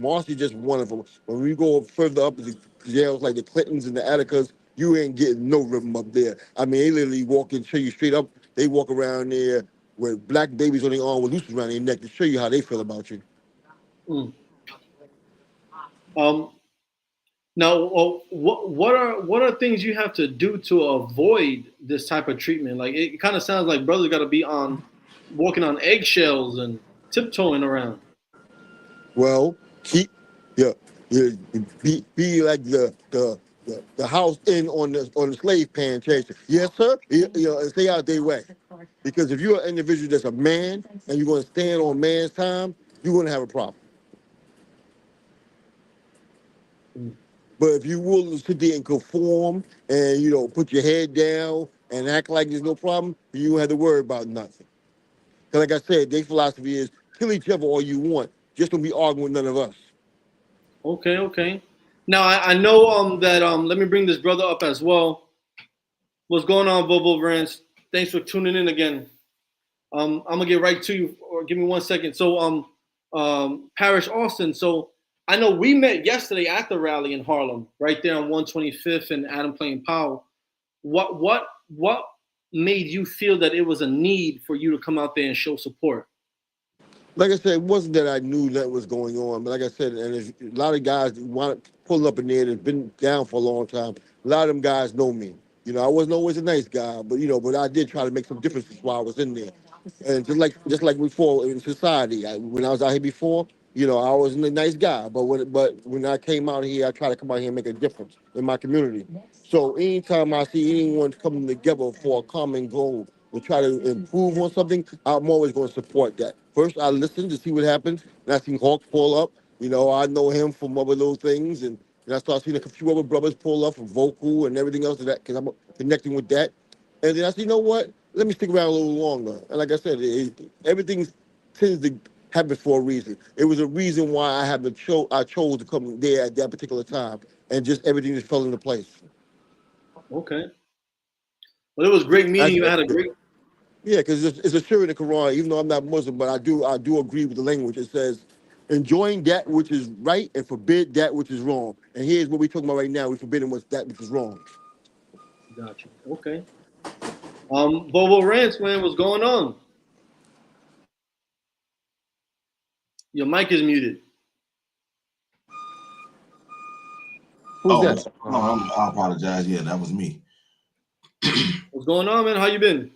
Speaker 4: Marcy just one of them. When we go further up the jails like the Clintons and the Atticas, you ain't getting no rhythm up there. I mean, they literally walk and show you straight up. They walk around there with black babies on their arm with nooses around their neck to show you how they feel about you.
Speaker 3: Mm. Now, what are things you have to do to avoid this type of treatment? Like it kind of sounds like brothers got to be walking on eggshells and tiptoeing around.
Speaker 4: Well, keep yeah, be like the house in on the slave plantation. Yes, sir. And stay out their way. Because if you're an individual that's a man and you're going to stand on man's time, you're going to have a problem. But if you will sit there and conform and put your head down and act like there's no problem, you don't have to worry about nothing. Because like I said, their philosophy is kill each other all you want. Just don't be arguing with none of us.
Speaker 3: Okay. Now I know that let me bring this brother up as well. What's going on, Bobo Rance? Thanks for tuning in again. I'm gonna get right to you, or give me 1 second. So Parish Austin. So I know we met yesterday at the rally in Harlem, right there on 125th and Adam Plain Powell. What made you feel that it was a need for you to come out there and show support?
Speaker 4: Like I said, it wasn't that I knew that was going on, but like I said, and there's a lot of guys that want to pull up in there that's been down for a long time. A lot of them guys know me. I wasn't always a nice guy, but I did try to make some differences while I was in there. And just like before in society, when I was out here before, I wasn't a nice guy. But when I came out here, I tried to come out here and make a difference in my community. So anytime I see anyone coming together for a common goal to try to improve on something, I'm always going to support that. First, I listen to see what happens, and I see Hawk pull up. I know him from other little things, and I start seeing a few other brothers pull up from vocal and everything else of that because I'm connecting with that. And then I said, you know what? Let me stick around a little longer. And like I said, everything tends to happen for a reason. It was a reason why I chose to come there at that particular time, and just everything just fell into place.
Speaker 3: Okay. Well, it was great meeting you. I had a great.
Speaker 4: Yeah, because it's a shir in the Quran. Even though I'm not Muslim, but I do agree with the language. It says, enjoying that which is right and forbid that which is wrong. And here's what we're talking about right now. We're forbidding that which is wrong.
Speaker 3: Gotcha. Okay. Bobo Rance, man, what's going on? Your mic is muted.
Speaker 4: Who's that?
Speaker 5: No, I apologize. Yeah, that was me.
Speaker 3: What's going on, man? How you been?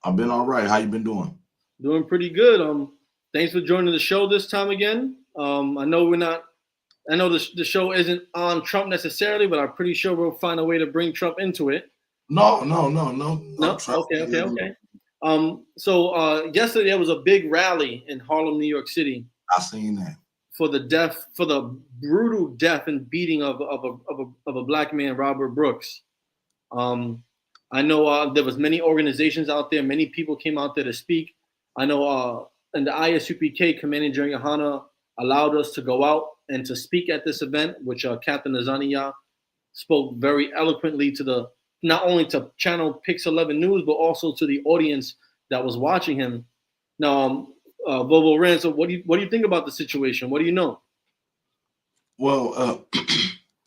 Speaker 5: I've been all right. How you been doing?
Speaker 3: Doing pretty good. Thanks for joining the show this time again. I know the show isn't on Trump necessarily, but I'm pretty sure we'll find a way to bring Trump into it.
Speaker 5: No.
Speaker 3: Trump. Okay. So yesterday there was a big rally in Harlem, New York City.
Speaker 5: I seen that.
Speaker 3: For the brutal death and beating of a black man, Robert Brooks. I know there was many organizations out there. Many people came out there to speak. I know and the ISUPK Commanding General Yohana allowed us to go out and to speak at this event, which Captain Azaniya spoke very eloquently to not only to channel Pix 11 News, but also to the audience that was watching him. Now, Bobo Rance, so what do you think about the situation? What do you know?
Speaker 5: Well,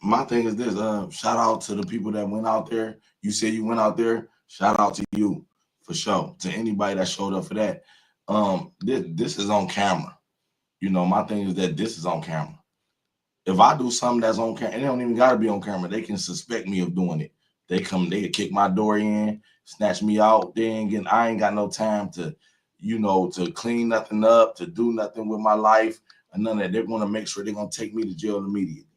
Speaker 5: my thing is this. Shout out to the people that went out there. You said you went out there. Shout out to you for sure. To anybody that showed up for that. This is on camera. My thing is that this is on camera. If I do something that's on camera, and they don't even gotta be on camera, they can suspect me of doing it. They can kick my door in, snatch me out. I ain't got no time to, to clean nothing up, to do nothing with my life, and none of that. They're gonna make sure they're gonna take me to jail immediately.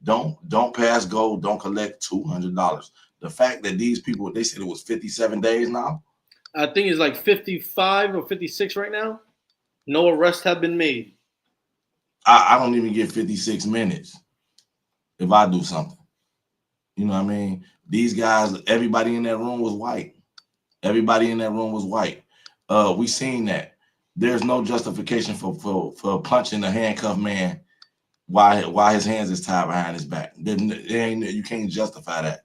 Speaker 5: Don't pass go, don't collect $200. The fact that these people, they said it was 57 days now.
Speaker 3: I think it's like 55 or 56 right now. No arrests have been made.
Speaker 5: I don't even get 56 minutes if I do something. You know what I mean? These guys, everybody in that room was white. Everybody in that room was white. We seen that. There's no justification for punching a handcuffed man while his hands is tied behind his back. You can't justify that.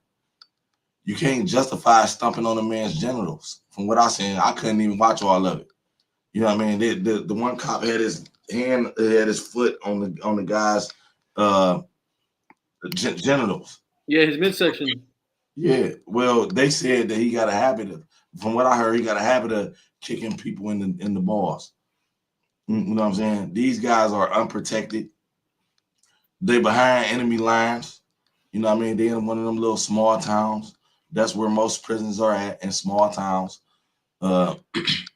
Speaker 5: You can't justify stomping on a man's genitals. From what I seen, I couldn't even watch all of it. You know what I mean? The one cop had his hand had his foot on the guy's genitals.
Speaker 3: Yeah, his midsection.
Speaker 5: Yeah, well, they said that he got a habit of, from what I heard, he got a habit of kicking people in the balls. You know what I'm saying? These guys are unprotected. They behind enemy lines. You know what I mean? They in one of them little small towns. That's where most prisons are at, in small towns.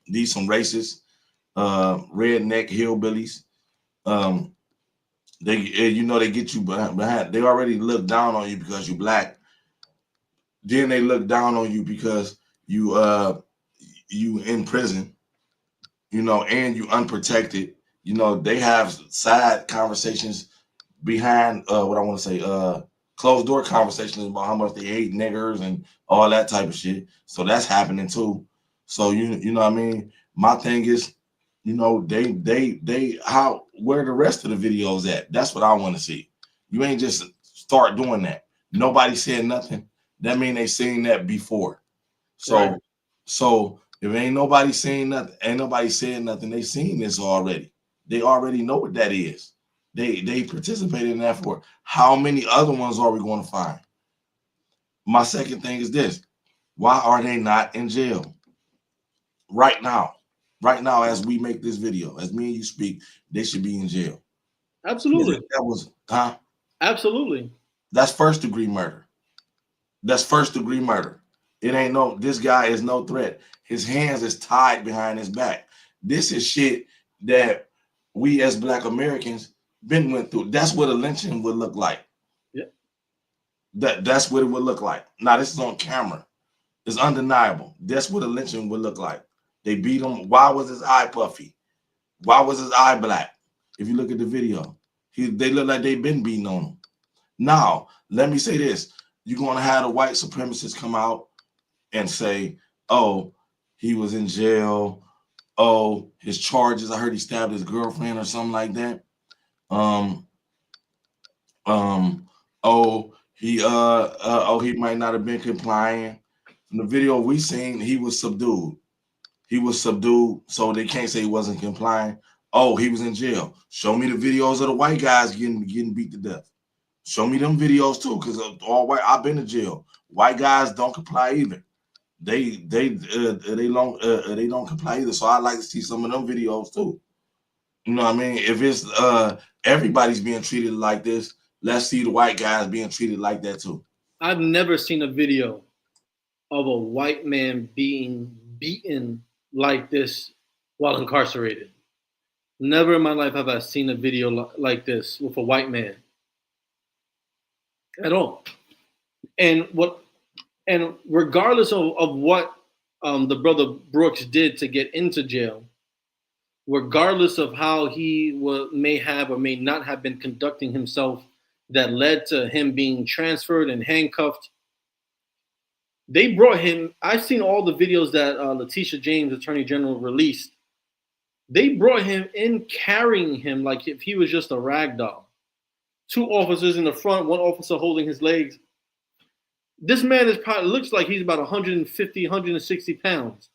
Speaker 5: These some racist, redneck hillbillies. They, you know, they get you behind. They already look down on you because you black. Then they look down on you because you in prison, you know, and you unprotected. You know, they have side conversations behind what I want to say, closed door conversations about how much they hate niggers and all that type of shit. So that's happening too. So you know what I mean? My thing is, you know, they how where the rest of the videos at? That's what I want to see. You ain't just start doing that. Nobody said nothing. That mean they seen that before. So
Speaker 3: Right.
Speaker 5: so if ain't nobody saying nothing, ain't nobody saying nothing, they seen this already. They already know what that is. They participated in that for. How many other ones are we going to find? My second thing is this: why are they not in jail right now? Right now, as we make this video, as me and you speak, they should be in jail.
Speaker 3: Absolutely.
Speaker 5: That was
Speaker 3: Absolutely.
Speaker 5: That's first degree murder. That's first degree murder. It ain't no. This guy is no threat. His hands is tied behind his back. This is shit that we as Black Americans been went through. That's what a lynching would look like.
Speaker 3: Yeah.
Speaker 5: That's what it would look like. Now this is on camera. It's undeniable. That's what a lynching would look like. They beat him. Why was his eye puffy? Why was his eye black? If you look at the video, they look like they've been beating on him. Now, let me say this. You're going to have the white supremacists come out and say, oh, he was in jail. Oh, his charges. I heard he stabbed his girlfriend or something like that. Oh, he might not have been complying. In the video we seen, he was subdued. He was subdued, so they can't say he wasn't complying. Oh, he was in jail. Show me the videos of the white guys getting beat to death. Show me them videos too, because all white. I've been to jail. White guys don't comply either. They don't comply either. So I like to see some of them videos too. You know what I mean? If it's everybody's being treated like this, let's see the white guys being treated like that too.
Speaker 3: I've never seen a video of a white man being beaten like this while incarcerated. Never in my life have I seen a video like this with a white man at all. And regardless of what the brother Brooks did to get into jail, regardless of how he may have or may not have been conducting himself that led to him being transferred and handcuffed, they brought him. I've seen all the videos that Letitia James, Attorney General, released. They brought him in carrying him like if he was just a rag doll. 2 officers in the front, 1 officer holding his legs. This man looks like he's about 150, 160 pounds.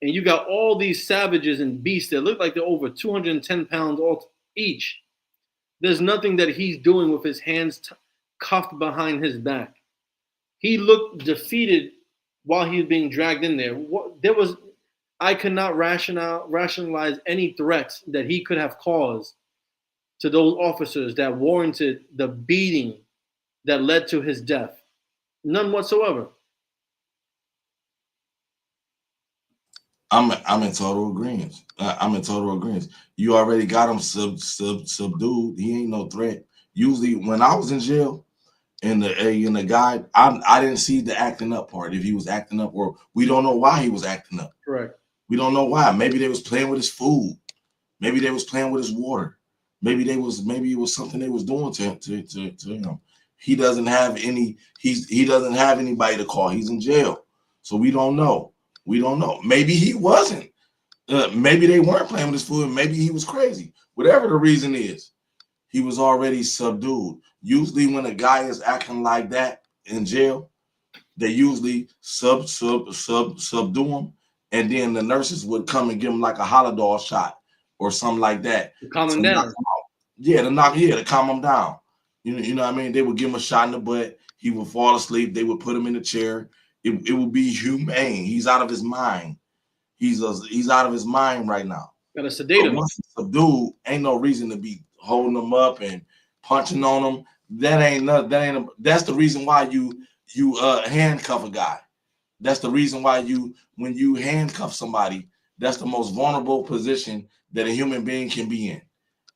Speaker 3: And you got all these savages and beasts that look like they're over 210 pounds each. There's nothing that he's doing with his hands cuffed behind his back. He looked defeated while he was being dragged in there. I could not rationalize any threats that he could have caused to those officers that warranted the beating that led to his death. None whatsoever.
Speaker 5: I'm in total agreement. I'm in total agreement. You already got him subdued. He ain't no threat. Usually, when I was in jail, and the guy, I didn't see the acting up part. If he was acting up, or we don't know why he was acting up.
Speaker 3: Correct.
Speaker 5: We don't know why. Maybe they was playing with his food. Maybe they was playing with his water. Maybe it was something they was doing to him. He doesn't have any. He doesn't have anybody to call. He's in jail, so we don't know. We don't know. Maybe he wasn't. Maybe they weren't playing with his food. Maybe he was crazy. Whatever the reason is, he was already subdued. Usually, when a guy is acting like that in jail, they usually subdue him, and then the nurses would come and give him like a Holodomor shot or something like that.
Speaker 3: Calm
Speaker 5: To
Speaker 3: him
Speaker 5: knock
Speaker 3: down.
Speaker 5: him out. To calm him down. You know what I mean? They would give him a shot in the butt. He would fall asleep. They would put him in the chair. It would be humane. He's out of his mind. He's out of his mind right now.
Speaker 3: Gotta sedate
Speaker 5: But
Speaker 3: him.
Speaker 5: once he's subdued, ain't no reason to be holding him up and punching on him. That's the reason why you handcuff a guy. That's the reason why when you handcuff somebody, that's the most vulnerable position that a human being can be in.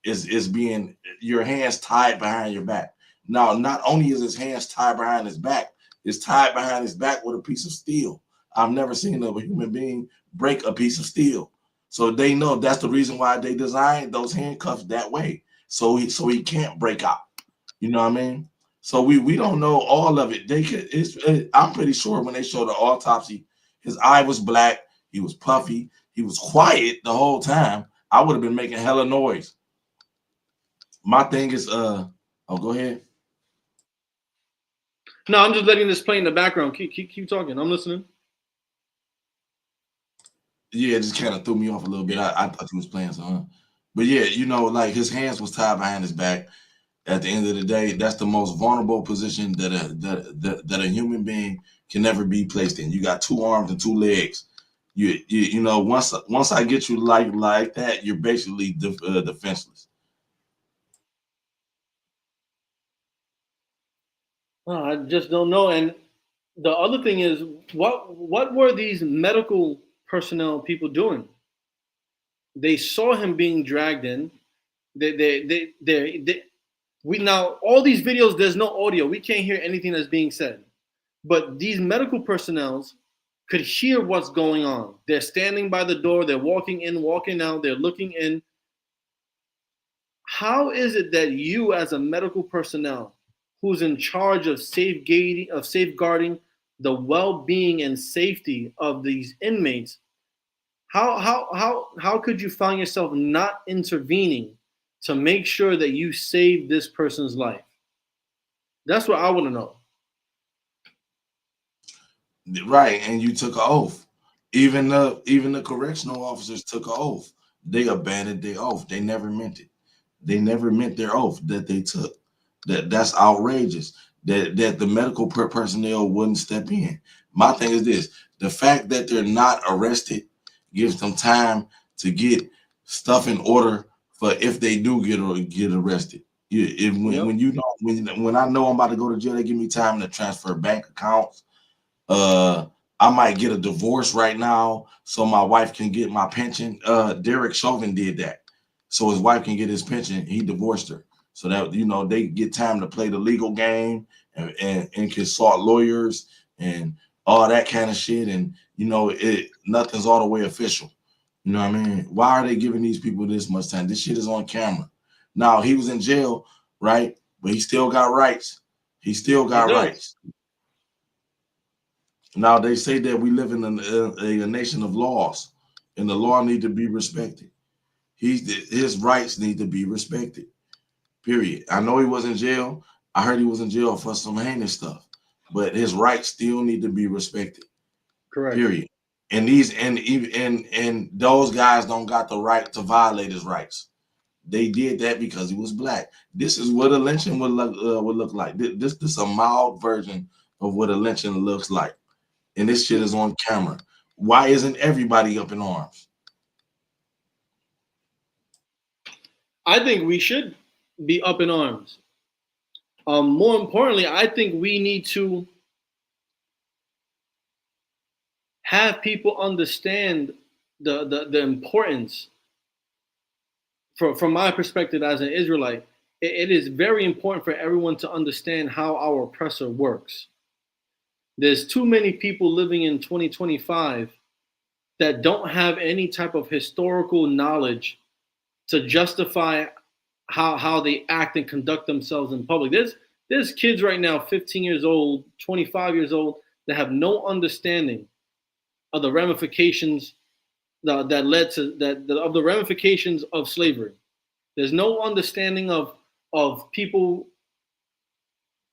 Speaker 5: Is being your hands tied behind your back. Now, not only is his hands tied behind his back, it's tied behind his back with a piece of steel. I've never seen a human being break a piece of steel. So they know that's the reason why they designed those handcuffs that way. So he can't break out. You know what I mean? So we don't know all of it. I'm pretty sure when they showed the autopsy, his eye was black, he was puffy, he was quiet the whole time. I would have been making hella noise. My thing is, go ahead.
Speaker 3: No, I'm just letting this play in the background. Keep talking. I'm listening.
Speaker 5: Yeah, it just kind of threw me off a little bit. I thought you was playing something. But yeah, like his hands was tied behind his back. At the end of the day, that's the most vulnerable position that a human being can never be placed in. You got two arms and two legs. Once I get you like that, you're basically defenseless.
Speaker 3: I just don't know. And the other thing is, what were these medical personnel people doing? They saw him being dragged in. We now all these videos. There's no audio. We can't hear anything that's being said. But these medical personnel could hear what's going on. They're standing by the door. They're walking in, walking out. They're looking in. How is it that you, as a medical personnel, who's in charge of safeguarding the well-being and safety of these inmates, how could you find yourself not intervening to make sure that you save this person's life? That's what I want to know.
Speaker 5: Right, and you took an oath. Even the correctional officers took an oath. They abandoned their oath. They never meant it. They never meant their oath that they took. That's outrageous. That the medical personnel wouldn't step in. My thing is this: the fact that they're not arrested gives them time to get stuff in order for if they do get arrested. When I know I'm about to go to jail, they give me time to transfer bank accounts. I might get a divorce right now so my wife can get my pension. Derek Chauvin did that. So his wife can get his pension. He divorced her. So that they get time to play the legal game and consult lawyers and all that kind of shit. And nothing's all the way official. You know what I mean? Why are they giving these people this much time? This shit is on camera. Now he was in jail, right? But he still got rights. He still got rights. Now they say that we live in a nation of laws, and the law need to be respected. His rights need to be respected. Period. I know he was in jail. I heard he was in jail for some heinous stuff, but his rights still need to be respected.
Speaker 3: Correct.
Speaker 5: Period. And those guys don't got the right to violate his rights. They did that because he was black. This is what a lynching would look like. This is a mild version of what a lynching looks like. And this shit is on camera. Why isn't everybody up in arms?
Speaker 3: I think we should be up in arms. More importantly, I think we need to have people understand the importance. From my perspective as an Israelite, it is very important for everyone to understand how our oppressor works. There's too many people living in 2025 that don't have any type of historical knowledge to justify how they act and conduct themselves in public. There's kids right now, 15 years old, 25 years old, that have no understanding of the ramifications of the ramifications of slavery. There's no understanding of people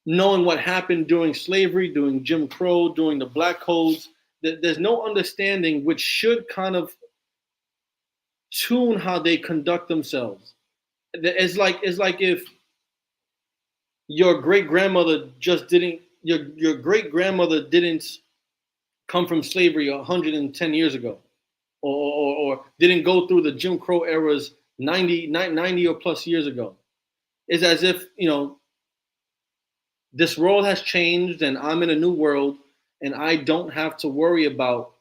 Speaker 3: knowing what happened during slavery, during Jim Crow, during the Black Codes. There's no understanding, which should kind of tune how they conduct themselves. It's like if your great grandmother just didn't your great grandmother didn't come from slavery 110 years ago, or didn't go through the Jim Crow eras 90 or plus years ago. It's as if, this world has changed and I'm in a new world and I don't have to worry about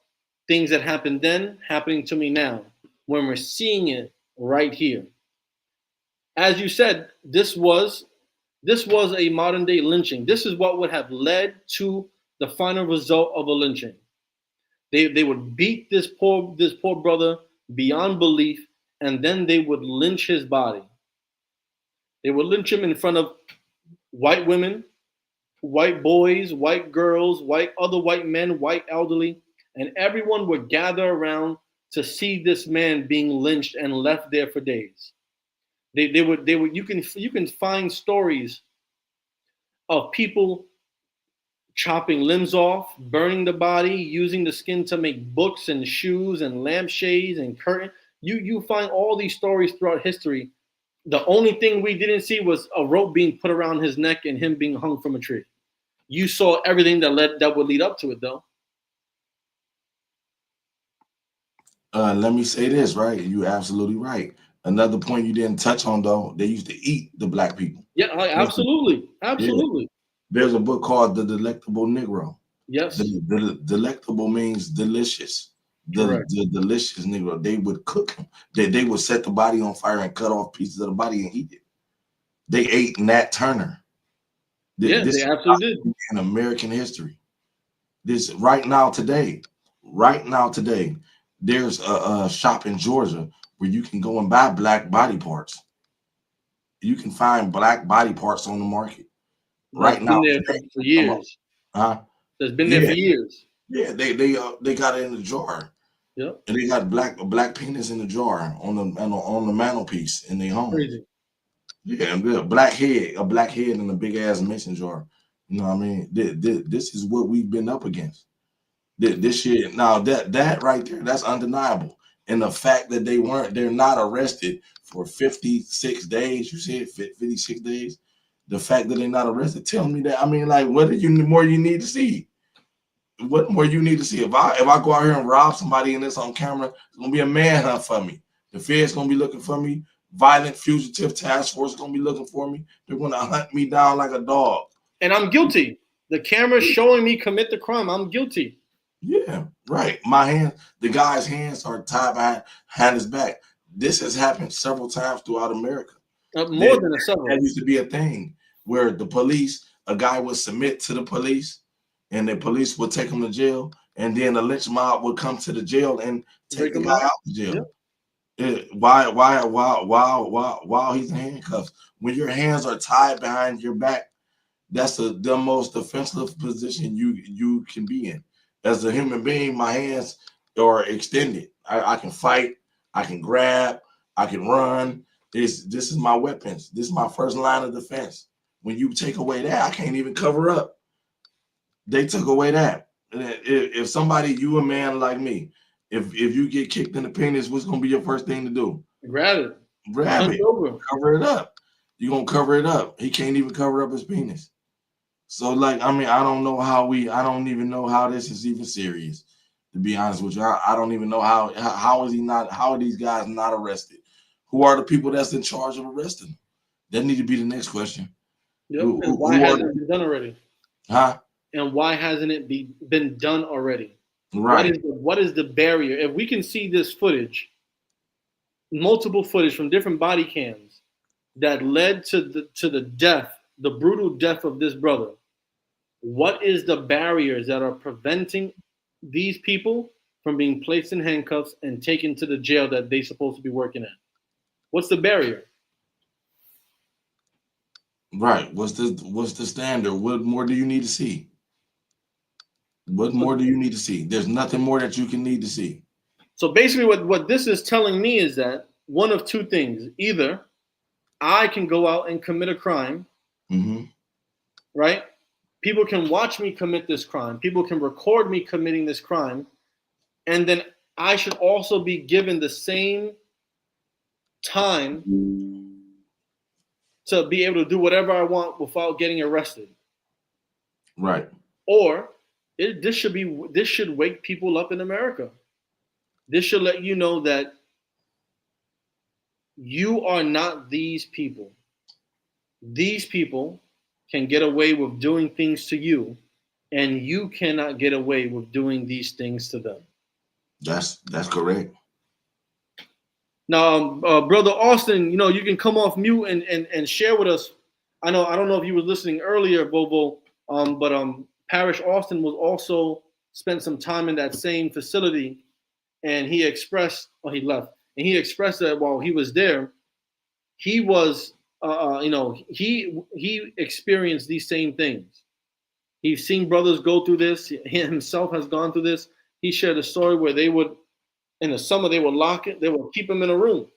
Speaker 3: things that happened then happening to me now when we're seeing it right here. As you said, this was a modern day lynching. This is what would have led to the final result of a lynching. They would beat this poor brother beyond belief, and then they would lynch his body. They would lynch him in front of white women, white boys, white girls, other white men, white elderly, and everyone would gather around to see this man being lynched and left there for days. They would you can find stories of people chopping limbs off, burning the body, using the skin to make books and shoes and lampshades and curtains. You find all these stories throughout history. The only thing we didn't see was a rope being put around his neck and him being hung from a tree. You saw everything that would lead up to it, though.
Speaker 5: Let me say this, right? You're absolutely right. Another point you didn't touch on, though, they used to eat the black people.
Speaker 3: Yeah, absolutely. Absolutely.
Speaker 5: Yeah. There's a book called The Delectable Negro.
Speaker 3: Yes.
Speaker 5: The delectable means delicious. The delicious Negro. They would cook him. They would set the body on fire and cut off pieces of the body and eat it. They ate Nat Turner.
Speaker 3: They absolutely did.
Speaker 5: In American history. This right now today, there's a shop in Georgia where you can go and buy black body parts. You can find black body parts on the market. Right now,
Speaker 3: for years. That's been there for years.
Speaker 5: Yeah, they got it in the jar.
Speaker 3: Yep.
Speaker 5: And they got a black penis in the jar on the mantelpiece in their home.
Speaker 3: Crazy.
Speaker 5: Yeah, and a black head in a big ass mason jar. You know what I mean? This is what we've been up against. This shit. Now that right there, that's undeniable. And the fact that they're not arrested for 56 days. You said 56 days. The fact that they're not arrested tells me that. I mean, like, what more you need to see? What more you need to see? If I go out here and rob somebody and it's on camera, it's gonna be a manhunt for me. The Fed's gonna be looking for me. Violent Fugitive Task Force is gonna be looking for me. They're gonna hunt me down like a dog.
Speaker 3: And I'm guilty. The camera's showing me commit the crime. I'm guilty.
Speaker 5: Yeah, right. The guy's hands are tied behind his back. This has happened several times throughout America.
Speaker 3: More than several.
Speaker 5: That used to be a thing where a guy would submit to the police, and the police would take him to jail, and then the lynch mob would come to the jail and take the guy out of jail. Yep. While he's in handcuffs. When your hands are tied behind your back, that's the most defensive position you can be in. As a human being, my hands are extended. I can fight, I can grab, I can run. This is my weapons. This is my first line of defense. When you take away that, I can't even cover up. They took away that. If somebody, you a man like me, if you get kicked in the penis, what's gonna be your first thing to do?
Speaker 3: Grab it.
Speaker 5: Cover it up. You're gonna cover it up. He can't even cover up his penis. So, like, I mean, I don't even know how this is even serious, to be honest with you. I don't even know how are these guys not arrested? Who are the people that's in charge of arresting them? That need to be the next question.
Speaker 3: Yep. And why hasn't it been done already?
Speaker 5: Huh?
Speaker 3: And why hasn't it been done already?
Speaker 5: Right.
Speaker 3: What is the barrier? If we can see this footage, multiple footage from different body cams that led to the death, the brutal death of this brother, what is the barriers that are preventing these people from being placed in handcuffs and taken to the jail that they're supposed to be working at? What's the barrier?
Speaker 5: Right. What's the standard? What more do you need to see? What more do you need to see? There's nothing more that you can need to see.
Speaker 3: So basically what this is telling me is that one of two things. Either I can go out and commit a crime, right? People can watch me commit this crime. People can record me committing this crime. And then I should also be given the same time to be able to do whatever I want without getting arrested.
Speaker 5: Right.
Speaker 3: Or this should wake people up in America. This should let you know that you are not these people. These people can get away with doing things to you, and you cannot get away with doing these things to them.
Speaker 5: That's correct.
Speaker 3: Now, Brother Austin, you can come off mute and share with us. I don't know if you were listening earlier, Bobo, but Parish Austin was also spent some time in that same facility, and he expressed, he left, and he expressed that while he was there, he was, he experienced these same things. He's seen brothers go through this. He himself has gone through this. He shared a story where they would, in the summer, they would lock it. They would keep him in a room.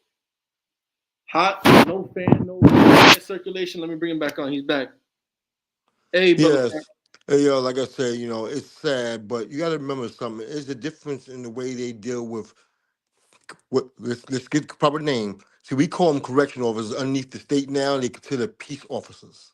Speaker 3: Hot, no fan, no circulation. Let me bring him back on. He's back. Hey, brother.
Speaker 4: Yes. Hey, yo, like I said, it's sad, but you got to remember something. There's a difference in the way they deal with what. Let's get the proper name. See, we call them correction officers underneath the state now. They consider peace officers,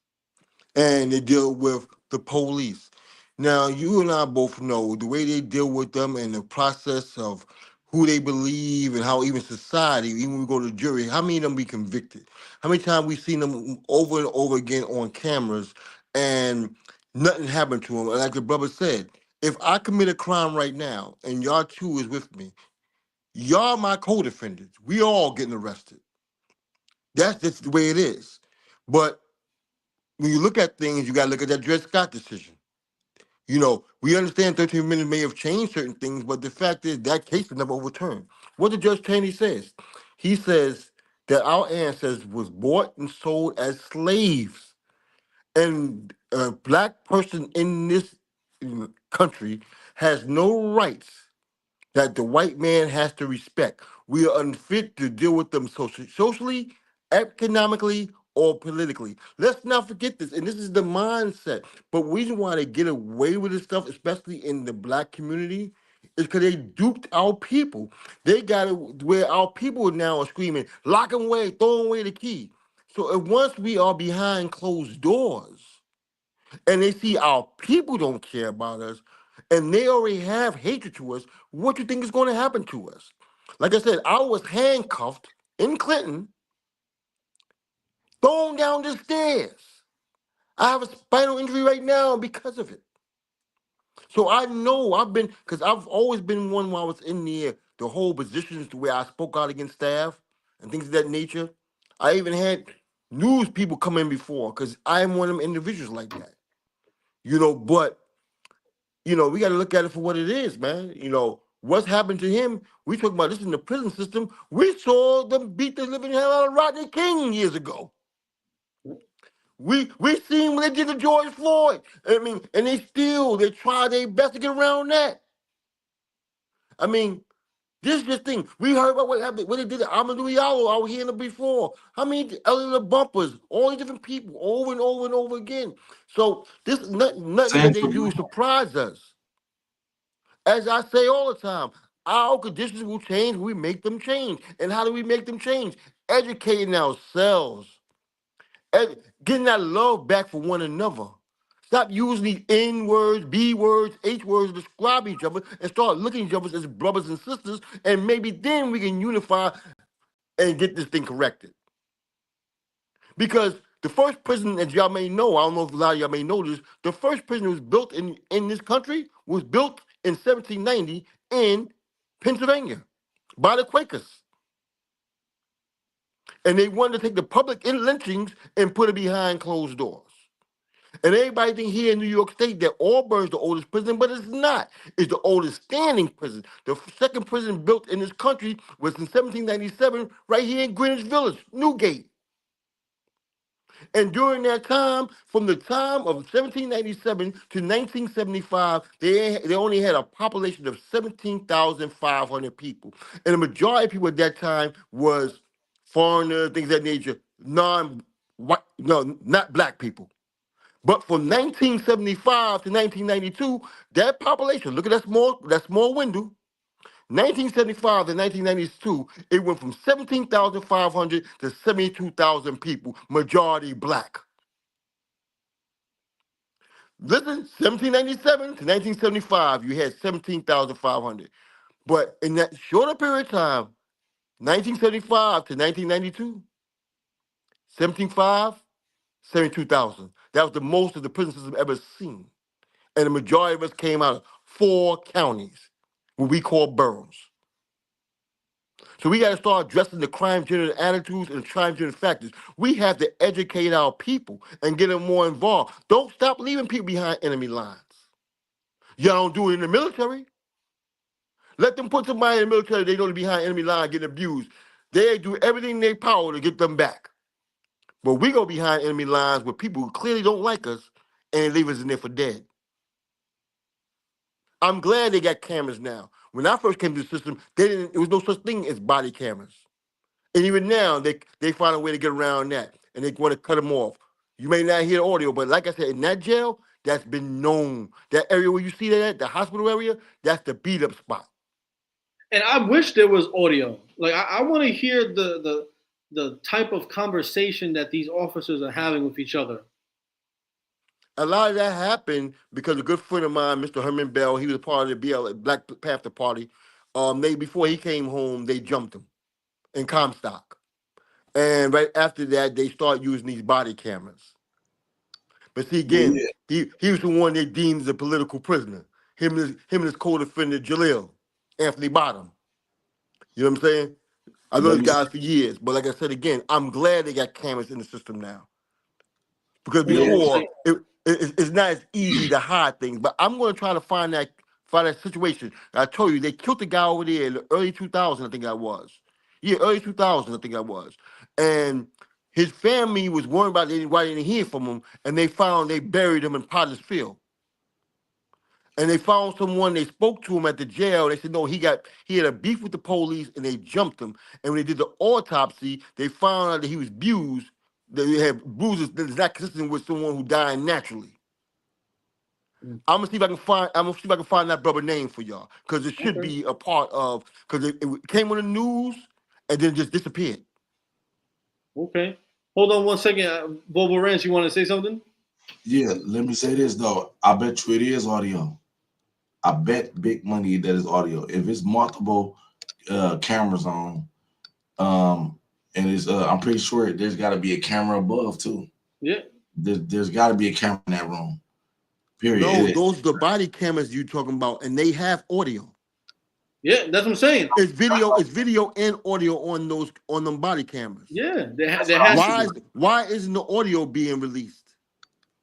Speaker 4: and they deal with the police. Now, you and I both know the way they deal with them and the process of who they believe and how even society, even when we go to the jury, how many of them be convicted? How many times we've seen them over and over again on cameras and nothing happened to them? And like the brother said, if I commit a crime right now and y'all two is with me, y'all my co-defendants. We all getting arrested. That's just the way it is. But when you look at things, you got to look at that Dred Scott decision. We understand 13 minutes may have changed certain things, but the fact is that case was never overturned. What did Judge Taney says? He says that our ancestors was bought and sold as slaves, and a black person in this country has no rights that the white man has to respect. We are unfit to deal with them socially, economically, or politically. Let's not forget this, and this is the mindset. But the reason why they get away with this stuff, especially in the black community, is because they duped our people. They got it where our people now are screaming, lock them away, throw away the key. So if once we are behind closed doors, and they see our people don't care about us, and they already have hatred to us, what do you think is going to happen to us? Like I said, I was handcuffed in Clinton, thrown down the stairs. I have a spinal injury right now because of it. So I know because I've always been one while I was in the whole positions to where I spoke out against staff and things of that nature. I even had news people come in before because I am one of them individuals like that. But we got to look at it for what it is, man. What's happened to him? We talk about this in the prison system. We saw them beat the living hell out of Rodney King years ago. We seen what they did to George Floyd. And they try their best to get around that. This is the thing. We heard about what happened, what they did to Amadou Diallo out here before. How many other bumpers, all these different people, over and over and over again. So this nothing that they do surprise us. As I say all the time, our conditions will change. We make them change. And how do we make them change? Educating ourselves. Getting that love back for one another. Stop using these N words, B words, H words to describe each other and start looking at each other as brothers and sisters. And maybe then we can unify and get this thing corrected. Because the first prison, as y'all may know, I don't know if a lot of y'all may know this, the first prison that was built in this country was built in 1790 in Pennsylvania by the Quakers. And they wanted to take the public lynchings and put it behind closed doors. And everybody think here in New York State that Auburn's the oldest prison, but it's not. It's the oldest standing prison. The second prison built in this country was in 1797, right here in Greenwich Village, Newgate. And during that time, from the time of 1797 to 1975, they only had a population of 17,500 people. And the majority of people at that time was foreigners, things of that nature, non-white, no, not black people. But from 1975 to 1992, that population, look at that small window, 1975 to 1992, it went from 17,500 to 72,000 people, majority black. Listen, 1797 to 1975, you had 17,500. But in that shorter period of time, 1975 to 1992, 17,500, 72,000. That was the most of the prison system ever seen. And the majority of us came out of 4 counties, what we call boroughs. So we got to start addressing the crime-generated attitudes and crime-generated factors. We have to educate our people and get them more involved. Don't stop leaving people behind enemy lines. Y'all don't do it in the military. Let them put somebody in the military they know they're behind enemy line getting abused. They do everything in their power to get them back. But we go behind enemy lines with people who clearly don't like us and leave us in there for dead. I'm glad they got cameras now. When I first came to the system, there was no such thing as body cameras. And even now, they find a way to get around that, and they want to cut them off. You may not hear audio, but like I said, in that jail, that's been known. That area where you see that, the hospital area, that's the beat up spot.
Speaker 3: And I wish there was audio. Like I want to hear the type of conversation that these officers are having with each other.
Speaker 4: A lot of that happened because a good friend of mine, Mr. Herman Bell, he was a part of the BL Black Panther Party. Before he came home, they jumped him in Comstock. And right after that, they start using these body cameras. But see, again, he was the one they deemed as a political prisoner. Him and his co-defendant Jalil, Anthony Bottom. You know what I'm saying? I know these guys for years, but like I said again, I'm glad they got cameras in the system now. Because before, it's not as easy to hide things. But I'm going to try to find that situation. I told you, they killed the guy over there in the early 2000s, I think that was. Yeah, early 2000s, I think that was. And his family was worried about why they didn't hear from him, and they buried him in Potter's Field. And they found someone, they spoke to him at the jail. They said, no, he had a beef with the police, and they jumped him. And when they did the autopsy, they found out that he was abused. That he had bruises that is not consistent with someone who died naturally. I'm gonna see if I can find that brother name for y'all, because it should be a part of, because it came on the news and then just disappeared.
Speaker 3: Okay. Hold on one second. Bobo Ranch, you want to say something?
Speaker 5: Yeah, let me say this though. I bet you it is audio. I bet big money that is audio. If it's multiple cameras on, and it's I'm pretty sure there's got to be a camera above too.
Speaker 3: Yeah.
Speaker 5: There's got to be a camera in that room. Period.
Speaker 4: No, those are the body cameras you talking about, and they have audio.
Speaker 3: Yeah, that's what I'm saying.
Speaker 4: It's video and audio on them body cameras.
Speaker 3: Yeah,
Speaker 4: why isn't the audio being released?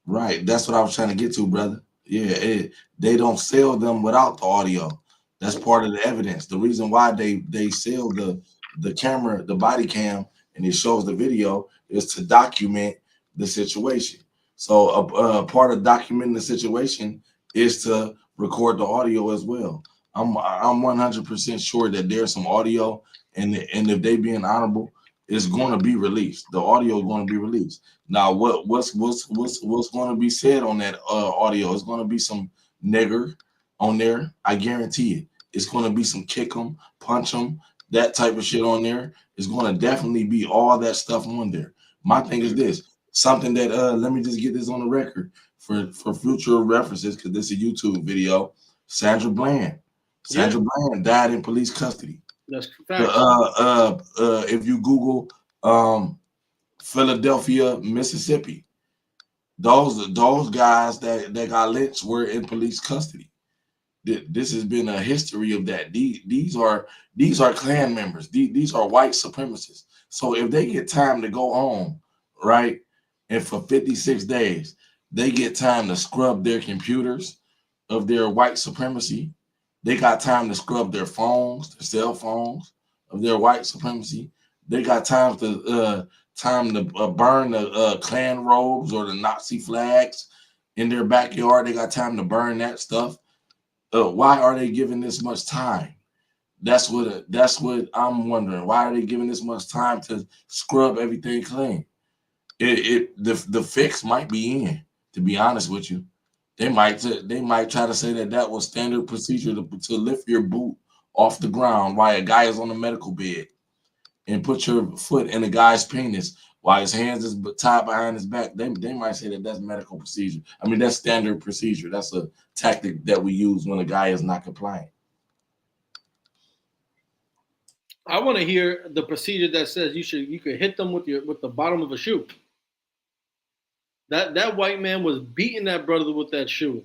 Speaker 5: Right, that's what I was trying to get to, brother. Yeah, they don't sell them without the audio. That's part of the evidence. The reason why they sell the camera, the body cam, and it shows the video is to document the situation. So a part of documenting the situation is to record the audio as well. I'm 100% sure that there's some audio, and if they being honorable, it's going to be released. The audio is going to be released. Now, what's going to be said on that audio? It's going to be some nigger on there. I guarantee it. It's going to be some kick 'em, punch 'em, that type of shit on there. It's going to definitely be all that stuff on there. My thing is this. Something that let me just get this on the record for future references, because this is a YouTube video. Sandra Bland died in police custody.
Speaker 3: That's fact.
Speaker 5: If you Google Philadelphia, Mississippi, those guys that got lynched were in police custody. This has been a history of that. These are Klan members. These are white supremacists. So if they get time to go home, right, and for 56 days, they get time to scrub their computers of their white supremacy. They got time to scrub their phones, their cell phones of their white supremacy. They got time to burn the Klan robes or the Nazi flags in their backyard. They got time to burn that stuff. Why are they giving this much time? That's what I'm wondering. Why are they giving this much time to scrub everything clean? The fix might be in. To be honest with you, they might try to say that was standard procedure to lift your boot off the ground while a guy is on the medical bed and put your foot in the guy's penis while his hands is tied behind his back, they might say that that's medical procedure. I mean, that's standard procedure. That's a tactic that we use when a guy is not compliant.
Speaker 3: I want to hear the procedure that says you could hit them with the bottom of a shoe. That white man was beating that brother with that shoe.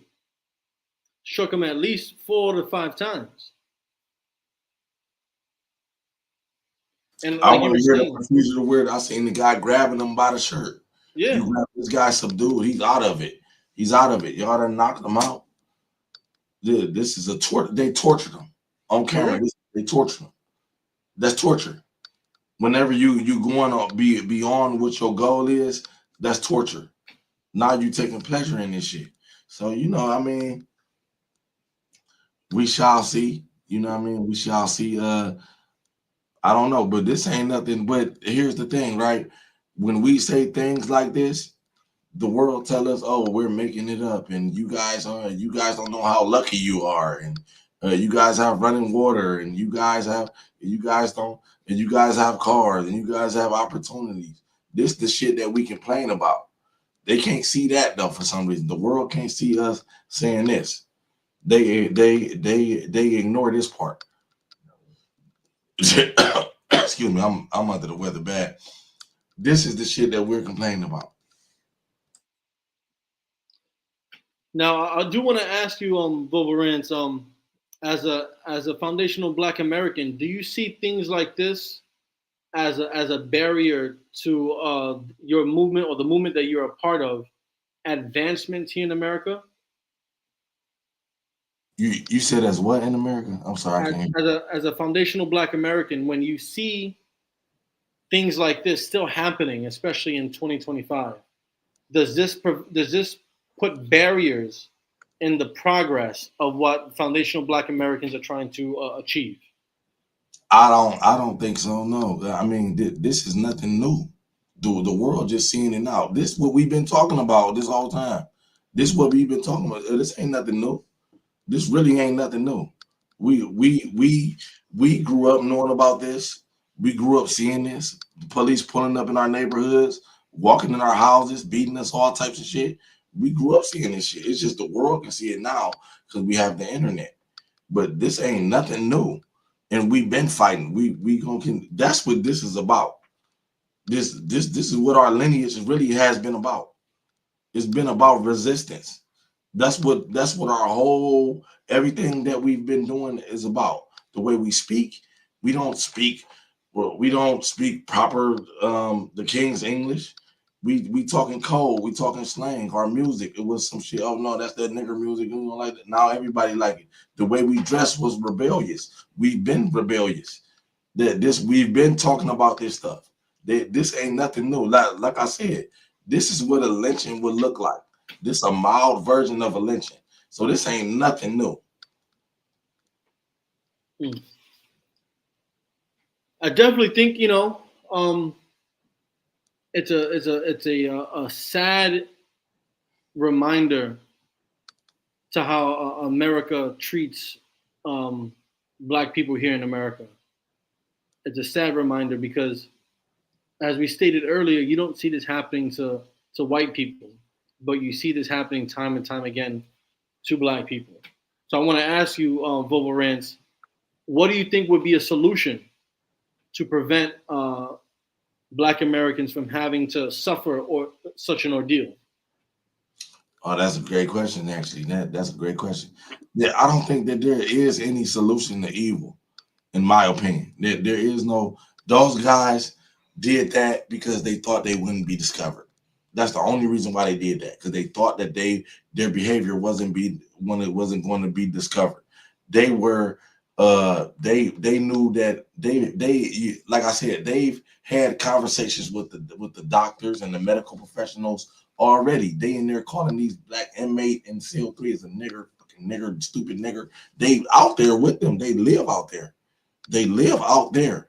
Speaker 3: Shook him at least 4 to 5 times. And
Speaker 5: I
Speaker 3: like
Speaker 5: want
Speaker 3: you
Speaker 5: to
Speaker 3: were
Speaker 5: hear
Speaker 3: saying,
Speaker 5: the procedure where I seen the guy grabbing him by the shirt.
Speaker 3: yeah,
Speaker 5: You grab this guy subdued. He's out of it. He's out of it. Y'all done knocked him out. Dude, this is a torture. They tortured him on camera.
Speaker 3: correct.
Speaker 5: They tortured him. That's torture. Whenever you going on beyond what your goal is, that's torture. Now you taking pleasure in this shit. So I mean, we shall see. You know what I mean? We shall see. I don't know, but this ain't nothing. But here's the thing, right? When we say things like this, the world tell us, "Oh, we're making it up," and you guys don't know how lucky you are, and you guys have running water, and you guys don't, and you guys have cars, and you guys have opportunities. This the shit that we complain about. They can't see that though for some reason. The world can't see us saying this. They ignore this part. Excuse me, I'm under the weather bad. This is the shit that we're complaining about.
Speaker 3: Now I do want to ask you, Wolverines, as a foundational Black American, do you see things like this as a barrier to your movement or the movement that you're a part of, advancement here in America?
Speaker 5: You said as what in America? I'm sorry, I can't hear.
Speaker 3: As a foundational Black American, when you see things like this still happening, especially in 2025, does this put barriers in the progress of what foundational Black Americans are trying to achieve?
Speaker 5: I don't think so. No, I mean this is nothing new. The world just seeing it now. This is what we've been talking about this whole time. This is what we've been talking about. This ain't nothing new. This really ain't nothing new. We grew up knowing about this. We grew up seeing this. The police pulling up in our neighborhoods, walking in our houses, beating us, all types of shit. We grew up seeing this shit. It's just the world can see it now because we have the internet. But this ain't nothing new. And we've been fighting. We gonna. That's what this is about. This is what our lineage really has been about. It's been about resistance. That's what our whole everything that we've been doing is about. The way we speak, we don't speak proper the King's English. We talking code, we talking slang. Our music, it was some shit. Oh no, that's that nigger music. You know, like that. Now everybody like it. The way we dress was rebellious. We've been rebellious. We've been talking about this stuff. This ain't nothing new. Like I said, this is what a lynching would look like. This is a mild version of a lynching. So this ain't nothing new.
Speaker 3: I definitely think it's a sad reminder to how America treats Black people here in America. It's a sad reminder because, as we stated earlier, you don't see this happening to white people, but you see this happening time and time again to Black people. So I want to ask you, Wolverines, what do you think would be a solution to prevent Black Americans from having to suffer or such an ordeal?
Speaker 5: Oh, that's a great question, actually. That's a great question. Yeah, I don't think that there is any solution to evil, in my opinion. There is no, those guys did that because they thought they wouldn't be discovered. That's the only reason why they did that, because they thought that their behavior wasn't going to be discovered. They were they knew that they like I said, they've had conversations with the doctors and the medical professionals already. They in there calling these Black inmate in cell 3 as a nigger, fucking nigger, stupid nigger. They out there with them. They live out there. They live out there.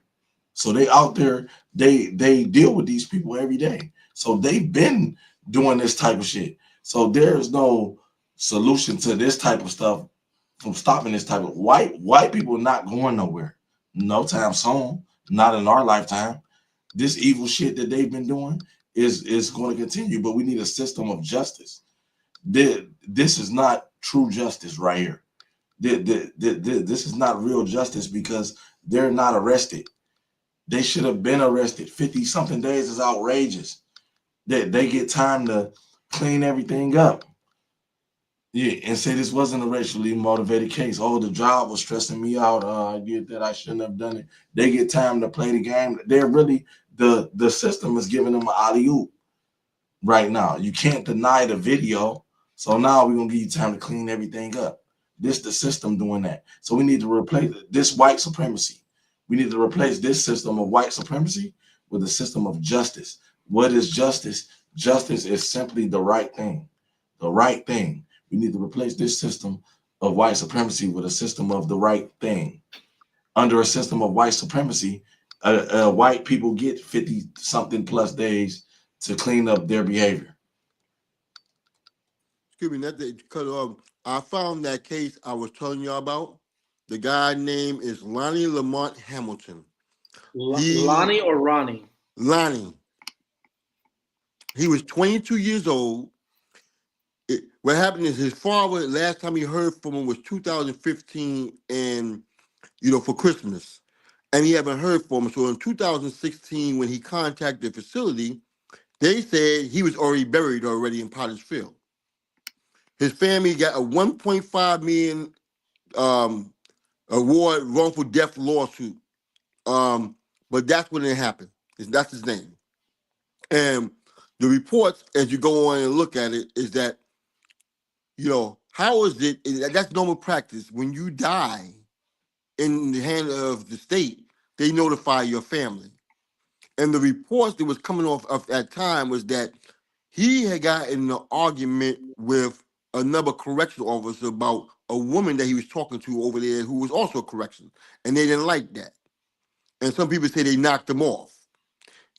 Speaker 5: So they out there, they deal with these people every day. So they've been doing this type of shit. So there's no solution to this type of stuff from stopping this type of white people not going nowhere no time soon, not in our lifetime. This evil shit that they've been doing is going to continue, but we need a system of justice. This is not true justice right here. This is not real justice because they're not arrested. They should have been arrested. 50 something days is outrageous. They get time to clean everything up. Yeah, and say this wasn't a racially motivated case. Oh, the job was stressing me out. I did that. I shouldn't have done it. They get time to play the game. They're really the system is giving them an alley oop right now. You can't deny the video. So now we're gonna give you time to clean everything up. This the system doing that. So we need to replace this white supremacy. We need to replace this system of white supremacy with a system of justice. What is justice? Justice is simply the right thing. The right thing. We need to replace this system of white supremacy with a system of the right thing. Under a system of white supremacy, white people get 50 something plus days to clean up their behavior.
Speaker 4: Excuse me, not to cut off. I found that case I was telling you about. The guy's name is Lonnie Lamont Hamilton.
Speaker 3: Lonnie or Ronnie?
Speaker 4: Lonnie. He was 22 years old. What happened is his father, last time he heard from him was 2015 and, for Christmas. And he haven't heard from him. So in 2016, when he contacted the facility, they said he was already buried in Potter's Field. His family got a $1.5 million award wrongful death lawsuit. But that's when it happened. That's his name. And the reports, as you go on and look at it, is that, how is it? That's normal practice. When you die in the hand of the state, they notify your family. And the reports that was coming off of that time was that he had gotten in an argument with another correctional officer about a woman that he was talking to over there who was also a correction. And they didn't like that. And some people say they knocked him off.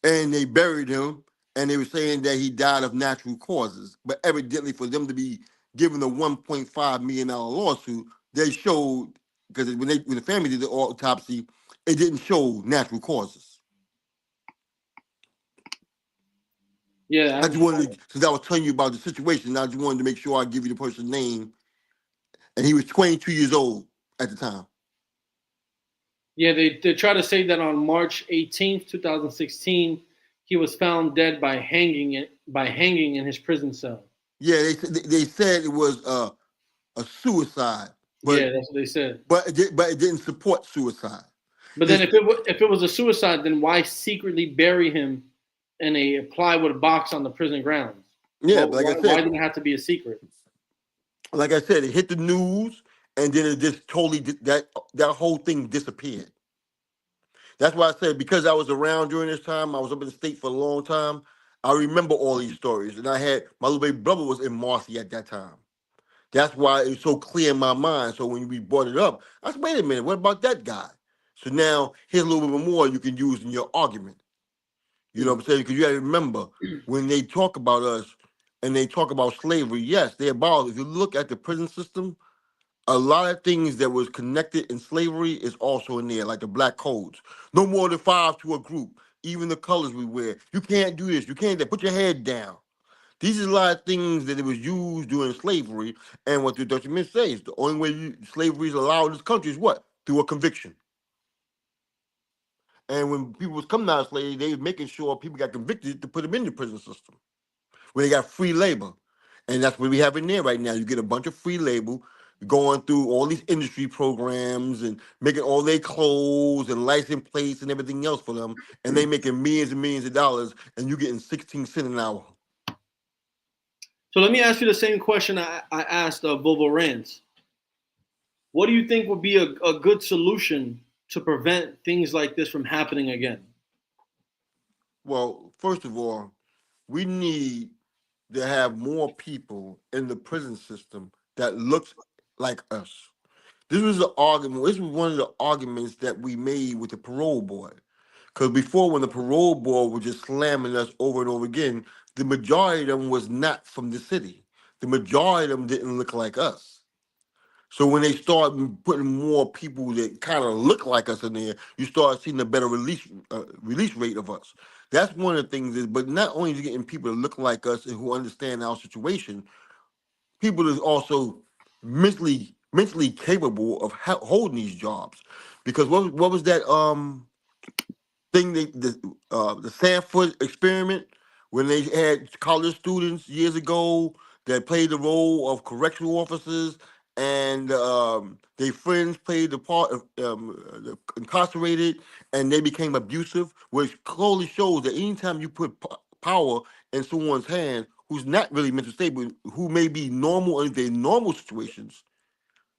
Speaker 4: And they buried him. And they were saying that he died of natural causes. But evidently for them to be given a $1.5 million lawsuit, they showed, because when the family did the autopsy, it didn't show natural causes.
Speaker 3: Yeah.
Speaker 4: I just wanted, since I was telling you about the situation, I just wanted to make sure I give you the person's name. And he was 22 years old at the time.
Speaker 3: Yeah, they try to say that on March 18th, 2016, he was found dead by hanging in his prison cell.
Speaker 4: Yeah, they said it was a suicide. But,
Speaker 3: yeah, that's what they said.
Speaker 4: But it didn't support suicide.
Speaker 3: But then if it was a suicide, then why secretly bury him in a plywood box on the prison grounds?
Speaker 4: Yeah, but like I said,
Speaker 3: why didn't it have to be a secret?
Speaker 4: Like I said, it hit the news, and then it just totally that whole thing disappeared. That's why I said, because I was around during this time, I was up in the state for a long time. I remember all these stories, and I had my little baby brother was in Marcy at that time. That's why it's so clear in my mind. So when we brought it up, I said, wait a minute, what about that guy? So now here's a little bit more you can use in your argument. You know what I'm saying? Because you got to remember, when they talk about us and they talk about slavery, yes, they're about, if you look at the prison system, a lot of things that was connected in slavery is also in there, like the black codes. No more than 5 to a group. Even the colors we wear. You can't do this. You can't do that. Put your head down. These are a lot of things that it was used during slavery. And what the document says, the only way slavery is allowed in this country is what? Through a conviction. And when people was coming out of slavery, they were making sure people got convicted to put them in the prison system, where they got free labor. And that's what we have in there right now. You get a bunch of free labor going through all these industry programs and making all their clothes and license plates and everything else for them. And they making millions and millions of dollars, and you getting 16 cents an hour.
Speaker 3: So let me ask you the same question I asked Volvo Rans. What do you think would be a good solution to prevent things like this from happening again?
Speaker 4: Well, first of all, we need to have more people in the prison system that looks like us. This was an argument. This was one of the arguments that we made with the parole board. Because before, when the parole board was just slamming us over and over again, the majority of them was not from the city. The majority of them didn't look like us. So when they start putting more people that kind of look like us in there, you start seeing a better release rate of us. That's one of the things. But not only is getting people to look like us and who understand our situation, people is also mentally capable of holding these jobs. Because what was that thing the Sanford experiment when they had college students years ago that played the role of correctional officers and their friends played the part of the incarcerated and they became abusive, which clearly shows that anytime you put power in someone's hand who's not really mentally stable, who may be normal in their normal situations,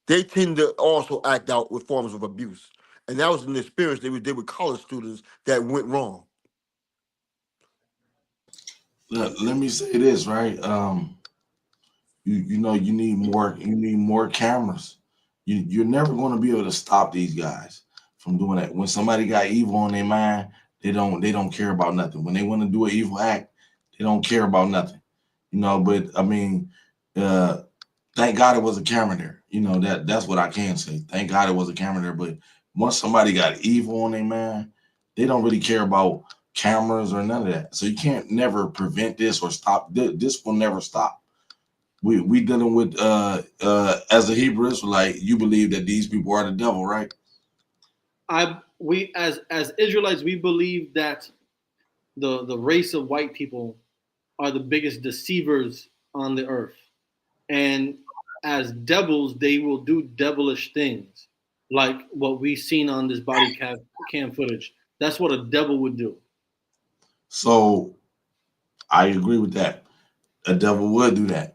Speaker 4: they tend to also act out with forms of abuse. And that was an experience they did with college students that went wrong.
Speaker 5: Let me say this, right? You know you need more cameras. You're never going to be able to stop these guys from doing that. When somebody got evil on their mind, they don't care about nothing. When they want to do an evil act, they don't care about nothing. You know, but I mean, uh, thank God it was a camera there. You know, that's what I can say. Thank God it was a camera there. But once somebody got evil on their mind, they don't really care about cameras or none of that. So you can't never prevent this or stop. This will never stop. We dealing with as a Hebrew Israelite, you believe that these people are the devil, right?
Speaker 3: We as Israelites, we believe that the race of white people are the biggest deceivers on the earth. And as devils, they will do devilish things, like what we've seen on this body cam footage. That's what a devil would do.
Speaker 5: So I agree with that. A devil would do that.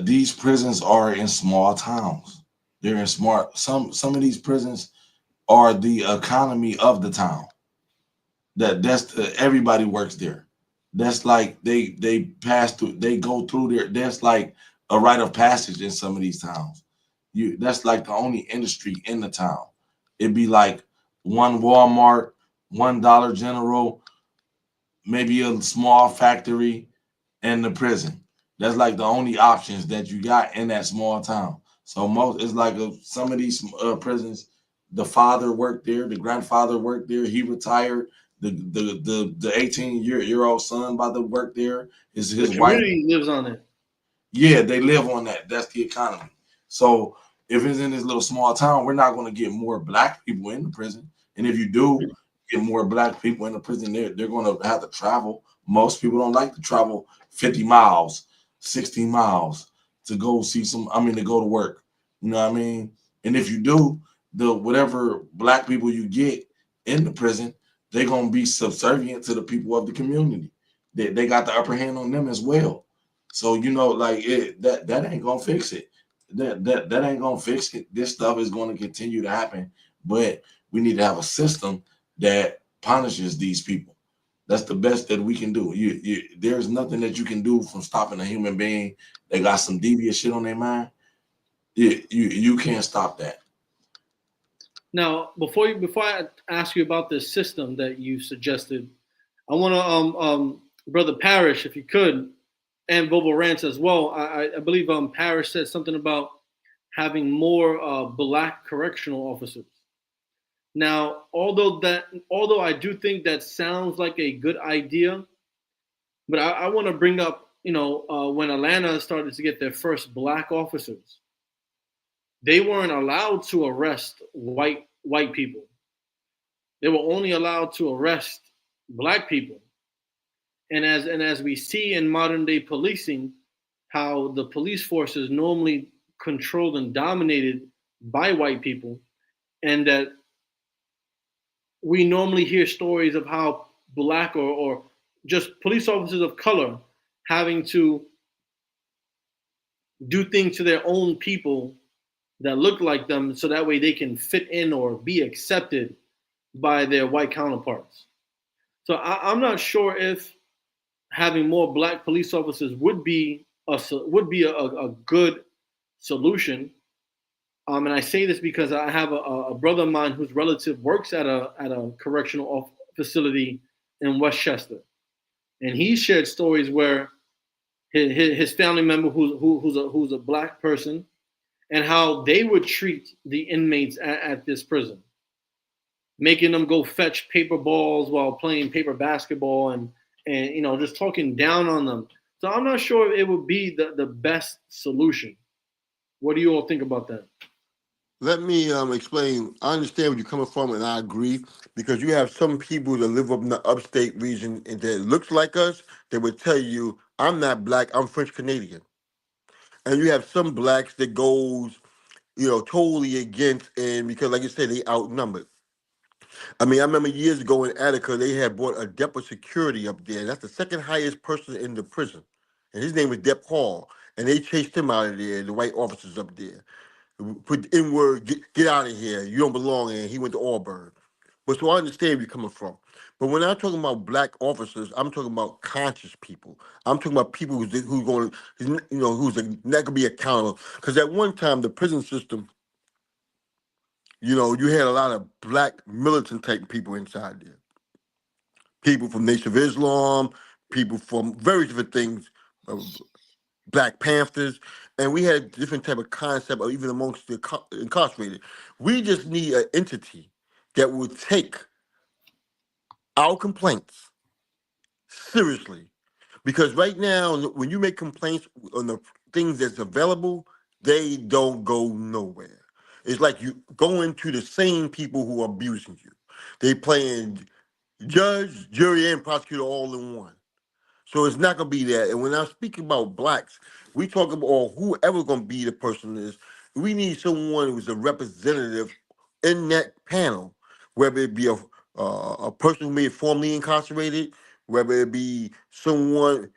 Speaker 5: These prisons are in small towns. They're in smart. Some of these prisons are the economy of the town. Everybody works there. That's like they pass through. They go through there. That's like a rite of passage in some of these towns. That's like the only industry in the town. It'd be like one Walmart, one Dollar General, maybe a small factory, and the prison. That's like the only options that you got in that small town. So most it's like some of these prisons, the father worked there, the grandfather worked there, he retired. The 18-year-old son by the work there is
Speaker 3: The
Speaker 5: his wife.
Speaker 3: community lives on it.
Speaker 5: Yeah, they live on that. That's the economy. So if it's in this little small town, we're not going to get more black people in the prison. And if you do get more black people in the prison, they're going to have to travel. Most people don't like to travel 50 miles, 60 miles to go see to go to work. You know what I mean? And if you do, the whatever black people you get in the prison, they're going to be subservient to the people of the community. They got the upper hand on them as well. So you know, like that ain't gonna fix it. That ain't gonna fix it. This stuff is going to continue to happen, but we need to have a system that punishes these people. That's the best that we can do. There's nothing that you can do from stopping a human being that got some devious shit on their mind. You can't stop that.
Speaker 3: Now, before I ask you about this system that you suggested, I want to Brother Parrish, if you could, and Bobo Rance as well. I believe Parrish said something about having more black correctional officers. Now, although I do think that sounds like a good idea, but I want to bring up, when Atlanta started to get their first black officers, they weren't allowed to arrest white people. They were only allowed to arrest black people. And as we see in modern day policing, how the police force is normally controlled and dominated by white people, and that we normally hear stories of how black or just police officers of color having to do things to their own people that look like them so that way they can fit in or be accepted by their white counterparts. So I'm not sure if having more black police officers would be a good solution. And I say this because I have a brother of mine whose relative works at a correctional facility in Westchester, and he shared stories where his family member who's a black person and how they would treat the inmates at this prison, making them go fetch paper balls while playing paper basketball, and just talking down on them. So I'm not sure it would be the best solution. What do you all think about that?
Speaker 4: Let me explain. I understand where you're coming from, and I agree, because you have some people that live up in the upstate region and that looks like us. They would tell you, "I'm not black. I'm French Canadian." And you have some blacks that goes, totally against, and because, like you said, they outnumbered. I mean, I remember years ago in Attica, they had brought a Dep of security up there. That's the second highest person in the prison, and his name was Dep Hall. And they chased him out of there. The white officers up there put the N word, get out of here. You don't belong here. He went to Auburn. But so I understand where you're coming from. But when I'm talking about black officers, I'm talking about conscious people. I'm talking about people who's going, who's not gonna be accountable. Because at one time, the prison system, you had a lot of black militant type people inside there. People from Nation of Islam, people from very different things, uh, Black Panthers, and we had different type of concept, or even amongst the incarcerated. We just need an entity that will take our complaints seriously, because right now, when you make complaints on the things that's available, they don't go nowhere. It's like you going to the same people who are abusing you. They playing judge, jury, and prosecutor all in one. So it's not gonna be that. And when I'm speaking about blacks, we talk about, or whoever gonna be the person is, we need someone who's a representative in that panel, whether it be a person who may be formerly incarcerated, whether it be someone,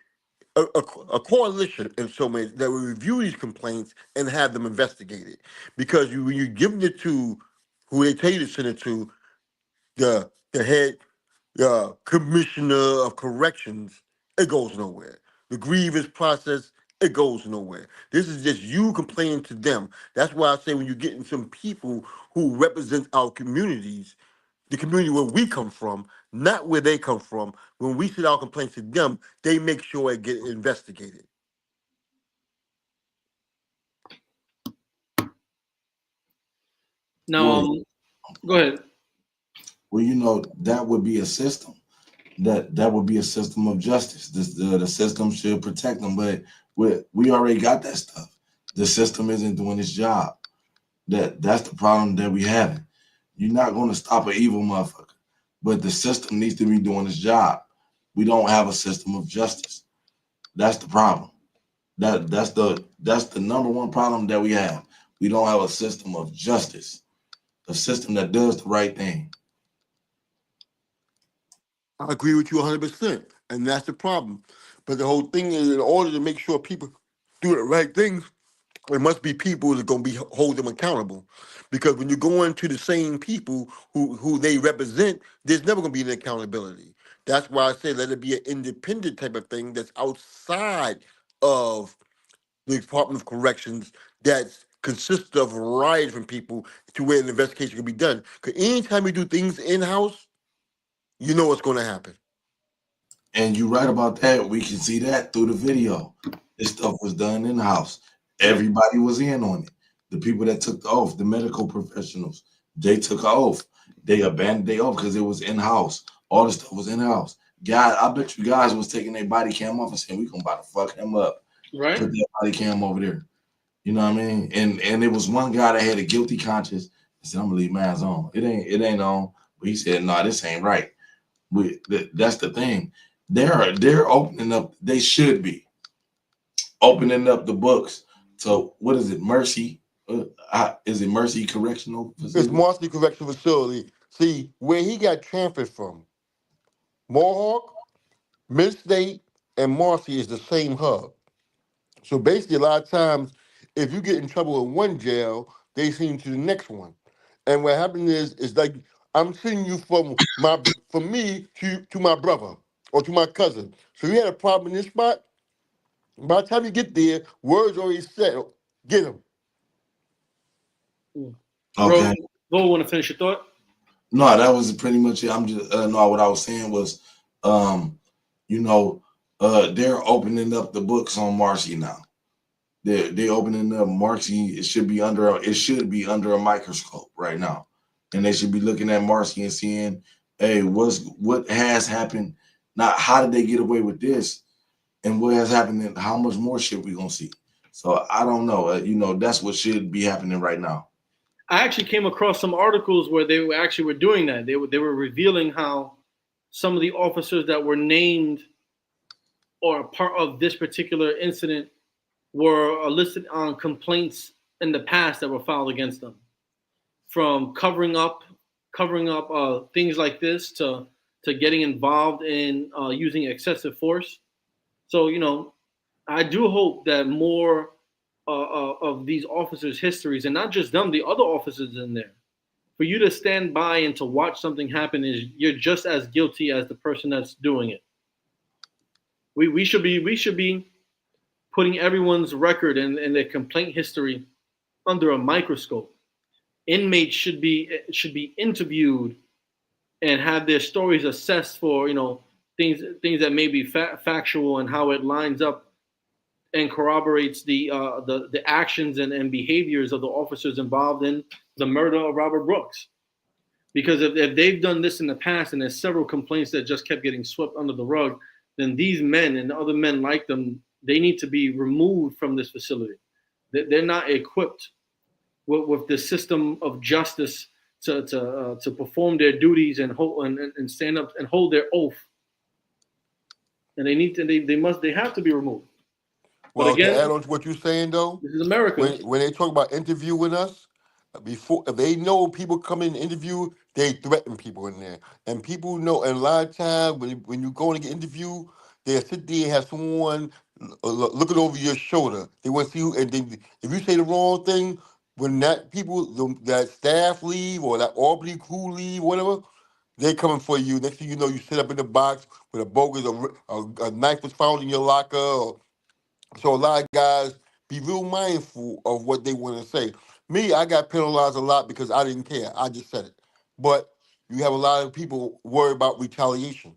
Speaker 4: a coalition in so many that will review these complaints and have them investigated. Because when you give it to who they tell you to send it to, the head commissioner of corrections, it goes nowhere. The grievance process, it goes nowhere. This is just you complaining to them. That's why I say when you're getting some people who represent our communities, the community where we come from, not where they come from, when we send our complaints to them, they make sure it get investigated.
Speaker 3: Now,
Speaker 5: Well,
Speaker 3: go ahead.
Speaker 5: well, that would be a system. That would be a system of justice. The system should protect them, but we already got that stuff. The system isn't doing its job. That's the problem that we having. You're not going to stop an evil motherfucker, but the system needs to be doing its job. We don't have a system of justice. That's the problem. That's the number one problem that we have. We don't have a system of justice, a system that does the right thing.
Speaker 4: I agree with you 100%, and that's the problem. But the whole thing is, in order to make sure people do the right things, there must be people that are going to be hold them accountable, because when you go into the same people who they represent, there's never going to be an accountability. That's why I say let it be an independent type of thing that's outside of the Department of Corrections, that consists of a variety of different people, to where an investigation can be done. Because anytime you do things in house, you know what's going to happen.
Speaker 5: And you're right about that. We can see that through the video. This stuff was done in house. Everybody was in on it. The people that took the oath, the medical professionals, they took an oath. They abandoned their oath because it was in house. All the stuff was in house. God, I bet you guys was taking their body cam off and saying, "We gonna about to fuck him up."
Speaker 3: Right.
Speaker 5: Put that body cam over there. You know what I mean? And there was one guy that had a guilty conscience and said, "I'm gonna leave mine on. It ain't on." But he said, "No, this ain't right." That's the thing. They're opening up. They should be opening up the books. So what is it? Mercy? Is it Mercy Correctional
Speaker 4: It's
Speaker 5: Facility?
Speaker 4: Marcy Correctional Facility. See, where he got transferred from, Mohawk, Mid-State, and Marcy is the same hub. So basically, a lot of times, if you get in trouble in one jail, they send you to the next one. And what happens is like I'm sending you from me to my brother or to my cousin. So you had a problem in this spot. By the time you get there, words already settled. Get him.
Speaker 3: Bro,
Speaker 5: Okay.
Speaker 3: want to finish your thought?
Speaker 5: No, that was pretty much it. I'm just no. What I was saying was, um, you know, they're opening up the books on Marcy now. They opening up Marcy. It should be under a microscope right now, and they should be looking at Marcy and seeing, hey, what has happened? Not how did they get away with this, and what has happened, and how much more shit we gonna see. So I don't know. That's what should be happening right now.
Speaker 3: I actually came across some articles where they were doing that. They were revealing how some of the officers that were named or a part of this particular incident were listed on complaints in the past that were filed against them, from covering up things like this to getting involved in using excessive force. So I do hope that more of these officers' histories, and not just them, the other officers in there, for you to stand by and to watch something happen, is you're just as guilty as the person that's doing it. We should be putting everyone's record and their complaint history under a microscope. Inmates should be interviewed and have their stories assessed for things that may be factual, and how it lines up and corroborates the actions and behaviors of the officers involved in the murder of Robert Brooks. Because if they've done this in the past, and there's several complaints that just kept getting swept under the rug, then these men and other men like them, they need to be removed from this facility. They're not equipped with the system of justice to perform their duties and stand up and hold their oath. And they have to be removed.
Speaker 4: Well, but again, to add on to what you're saying, though,
Speaker 3: this is America.
Speaker 4: When they talk about interviewing us, before, if they know people come in and interview, they threaten people in there. And people know, and a lot of times when you go and get interviewed, they'll sit there and have someone looking over your shoulder. They want to see you, and then if you say the wrong thing, when that staff leave or that Albany crew leave, whatever, they're coming for you. Next thing you know, you sit up in the box with a bogus, a knife was found in your locker. So a lot of guys be real mindful of what they want to say. Me, I got penalized a lot because I didn't care. I just said it. But you have a lot of people worried about retaliation.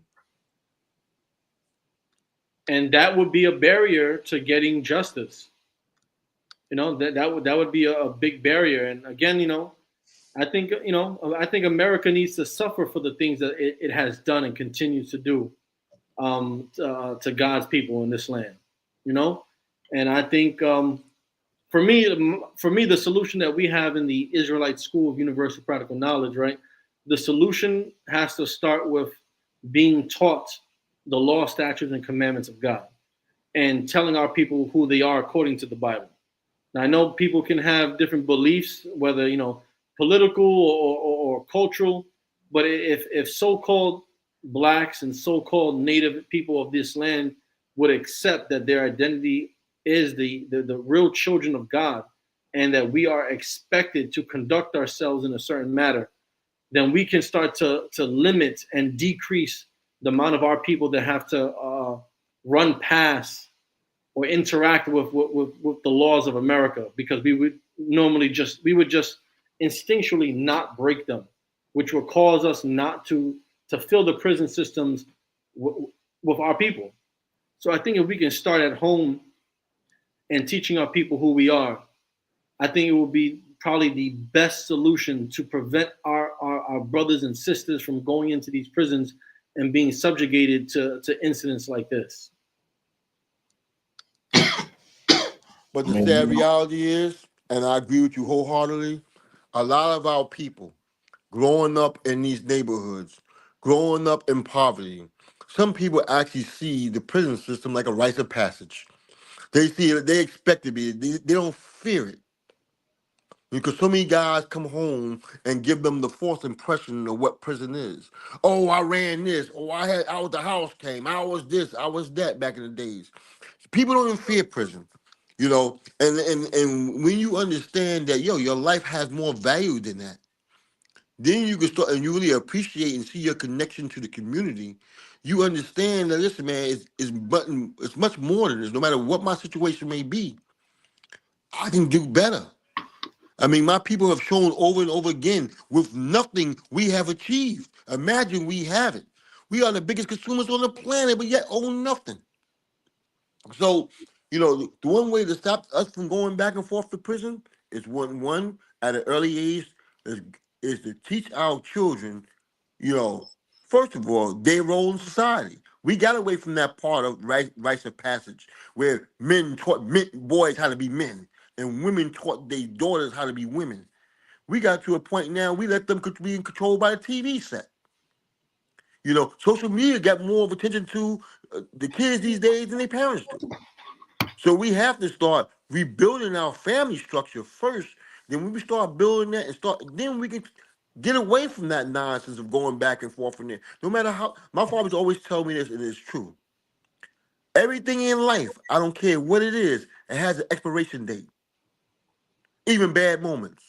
Speaker 3: And that would be a barrier to getting justice. That would be a big barrier. And again, I think America needs to suffer for the things that it has done and continues to do to God's people in this land. And I think for me, the solution that we have in the Israelite School of Universal Practical Knowledge, right? The solution has to start with being taught the law, statutes, and commandments of God, and telling our people who they are according to the Bible. Now, I know people can have different beliefs, whether political or cultural, but if so-called blacks and so-called native people of this land would accept that their identity is the real children of God, and that we are expected to conduct ourselves in a certain manner, then we can start to limit and decrease the amount of our people that have to run past or interact with the laws of America, because we would just instinctually not break them, which will cause us not to fill the prison systems with our people. So I think if we can start at home and teaching our people who we are, I think it will be probably the best solution to prevent our brothers and sisters from going into these prisons and being subjugated to incidents like this.
Speaker 4: But the sad reality is, and I agree with you wholeheartedly, a lot of our people growing up in these neighborhoods, growing up in poverty, some people actually see the prison system like a rite of passage. They see it, they expect to be, they don't fear it. Because so many guys come home and give them the false impression of what prison is. Oh, I ran this. Oh, I was the house came. I was this. I was that back in the days. People don't even fear prison, And when you understand that, your life has more value than that, then you can start and you really appreciate and see your connection to the community. You understand that, listen, man, it's much more than this. No matter what my situation may be, I can do better. I mean, my people have shown over and over again, with nothing we have achieved. Imagine we have it. We are the biggest consumers on the planet, but yet own nothing. So, You know, the one way to stop us from going back and forth to prison is one at an early age is is to teach our children, you know, first of all, their role in society. We got away from that part of rites of passage where men taught boys how to be men and women taught their daughters how to be women. We got to a point now we let them be controlled by the TV set. You know, social media got more of attention to the kids these days than their parents do. So we have to start rebuilding our family structure first. Then when we start building that then we can get away from that nonsense of going back and forth from there. No matter how, my father's always tell me this, and it's true. Everything in life, I don't care what it is, it has an expiration date, even bad moments.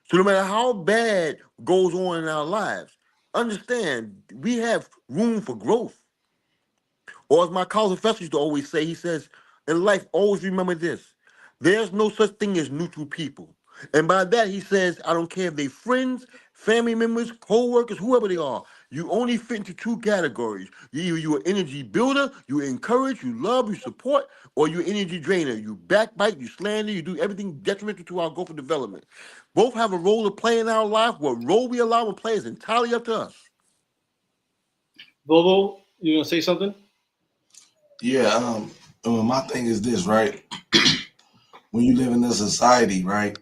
Speaker 4: So no matter how bad goes on in our lives, understand we have room for growth. Or as my college professor used to always say, he says, in life, always remember this. There's no such thing as neutral people. And by that, he says, I don't care if they're friends, family members, co-workers, whoever they are. You only fit into two categories. You're an energy builder, you encourage, you love, you support, or you're an energy drainer. You backbite, you slander, you do everything detrimental to our growth and development. Both have a role to play in our life. What role we allow to play is entirely up to us.
Speaker 3: Bobo, you gonna say something?
Speaker 5: Yeah, my thing is this, right? When you live in this society, right,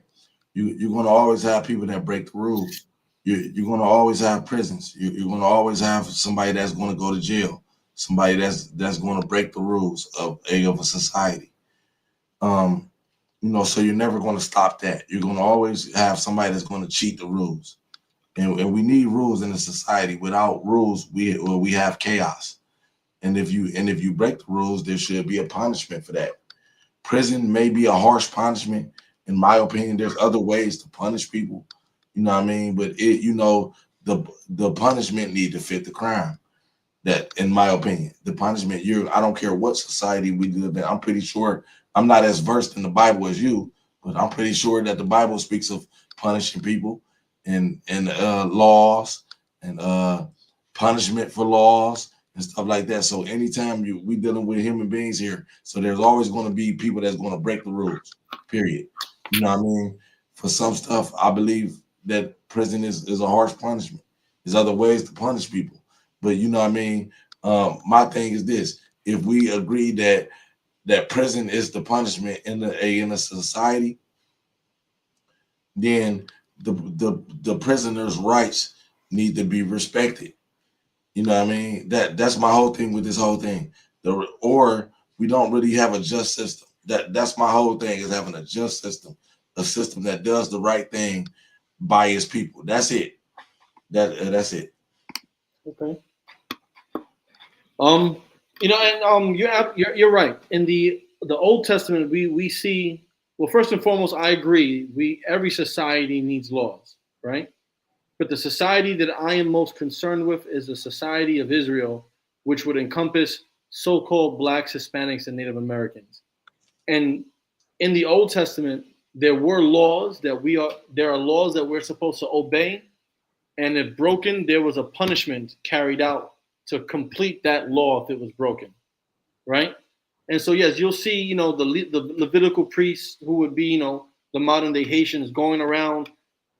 Speaker 5: you're gonna always have people that break the rules. You're gonna always have prisons. You're gonna always have somebody that's gonna go to jail. Somebody that's gonna break the rules of a society. You know, so you're never gonna stop that. You're gonna always have somebody that's gonna cheat the rules. And we need rules in a society. Without rules, we have chaos. And if you break the rules, there should be a punishment for that. Prison may be a harsh punishment. In my opinion, there's other ways to punish people. You know what I mean? But the punishment need to fit the crime. That, in my opinion, the punishment, I don't care what society we live in. I'm pretty sure I'm not as versed in the Bible as you, but I'm pretty sure that the Bible speaks of punishing people and laws and punishment for laws and stuff like that. So anytime we dealing with human beings here, so there's always going to be people that's going to break the rules. Period. You know what I mean? For some stuff, I believe that prison is a harsh punishment. There's other ways to punish people, but you know what I mean. My thing is this: if we agree that prison is the punishment in a society, then the prisoner's rights need to be respected. You know what I mean? That's my whole thing with this whole thing. Or we don't really have a just system. That's my whole thing, is having a just system, a system that does the right thing by its people. That's it. That's it.
Speaker 3: Okay. You know, and you're right. In the Old Testament, we see, well, first and foremost, I agree. Every society needs laws, right? But the society that I am most concerned with is the society of Israel, which would encompass so-called Blacks, Hispanics, and Native Americans. And in the Old Testament, there are laws that we're supposed to obey, and if broken, there was a punishment carried out to complete that law if it was broken, right? And so, yes, you'll see, you know, the Levitical priests, who would be, you know, the modern day Haitians, going around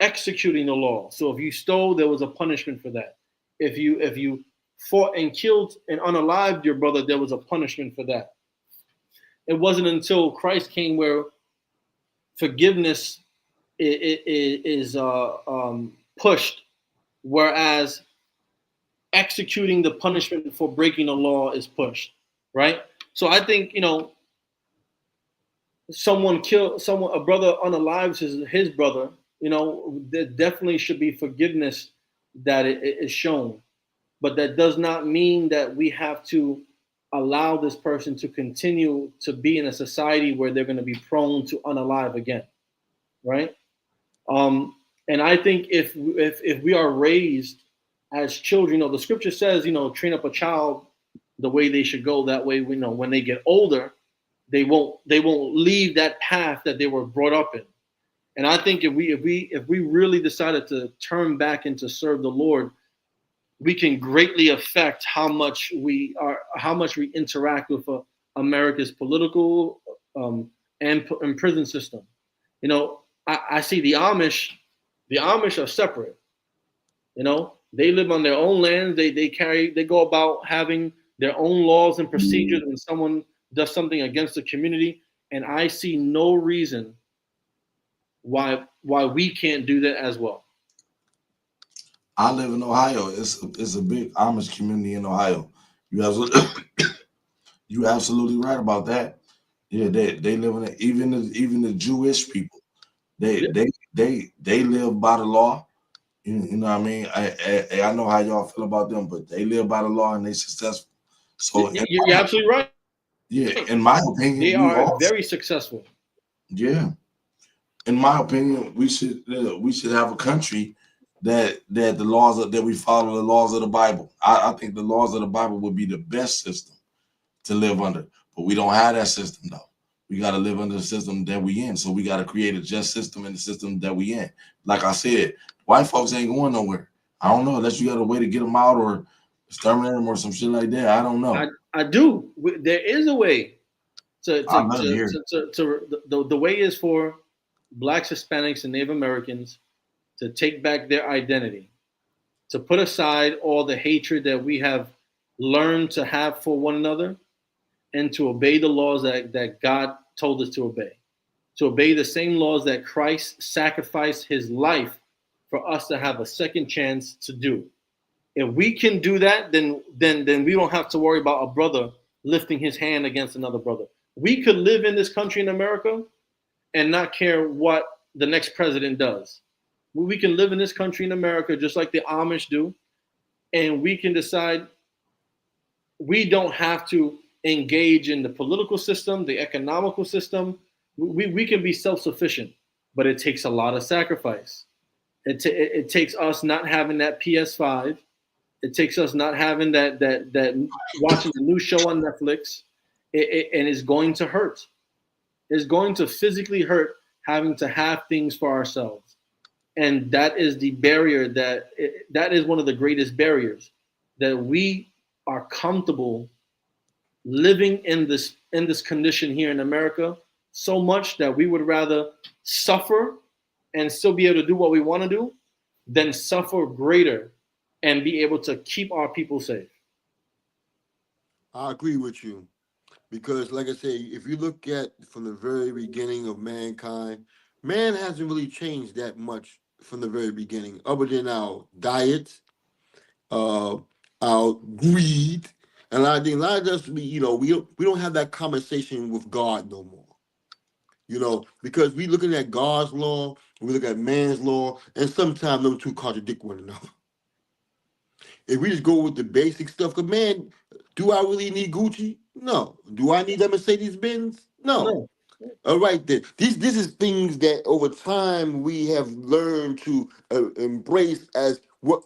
Speaker 3: executing the law. So if you stole, there was a punishment for that. If you fought and killed and unalived your brother, there was a punishment for that. It wasn't until Christ came where forgiveness is pushed, whereas executing the punishment for breaking the law is pushed, right? So I think, you know, a brother unalives his brother, you know, there definitely should be forgiveness that is shown. But that does not mean that we have to allow this person to continue to be in a society where they're going to be prone to unalive again, right? And I think if we are raised as children, you know, the scripture says, you know, train up a child the way they should go. That way, we know when they get older, they won't leave that path that they were brought up in. And I think if we really decided to turn back and to serve the Lord, we can greatly affect how much we interact with America's political and prison system. You know, I see the Amish. The Amish are separate. You know, they live on their own land. They go about having their own laws and procedures when someone does something against the community. And I see no reason why we can't do that as well.
Speaker 5: I live in Ohio. It's a big Amish community in Ohio. You absolutely you absolutely right about that. Yeah, they live in it. Even the Jewish people. They they live by the law. You know what I mean? I know how y'all feel about them, but they live by the law and they successful. So
Speaker 3: You're absolutely right.
Speaker 5: yeah, in my opinion,
Speaker 3: They are very successful.
Speaker 5: Yeah, in my opinion, we should have a country that the laws that we follow the laws of the Bible. I think the laws of the Bible would be the best system to live under, but we don't have that system though. We got to live under the system that we in. So we got to create a just system in the system that we in. Like I said, white folks ain't going nowhere. I don't know unless you got a way to get them out or exterminate them or some shit like that. I don't know.
Speaker 3: I do. There is a way to the way is for Blacks, Hispanics, and Native Americans to take back their identity, to put aside all the hatred that we have learned to have for one another, and to obey the laws that God told us to obey the same laws that Christ sacrificed his life for us to have a second chance to do. If we can do that, then we don't have to worry about a brother lifting his hand against another brother. We could live in this country in America and not care what the next president does. We can live in this country in America just like the Amish do, and we can decide we don't have to engage in the political system, the economical system. We can be self-sufficient, but it takes a lot of sacrifice. It takes us not having that PS5. It takes us not having that watching the new show on Netflix, and it's going to hurt. It's going to physically hurt having to have things for ourselves, and that is the barrier that is one of the greatest barriers, that we are comfortable living in this condition here in America so much that we would rather suffer and still be able to do what we want to do than suffer greater and be able to keep our people safe.
Speaker 4: I agree with you because, like I say, if you look at from the very beginning of mankind, man hasn't really changed that much from the very beginning, other than our diets, our greed, and a lot of things. A lot of us, we don't have that conversation with God no more. Because we looking at God's law, we look at man's law, and sometimes those two contradict one another. If we just go with the basic stuff, because man, do I really need Gucci? No. Do I need that Mercedes Benz? No. All right then. This is things that over time we have learned to embrace as what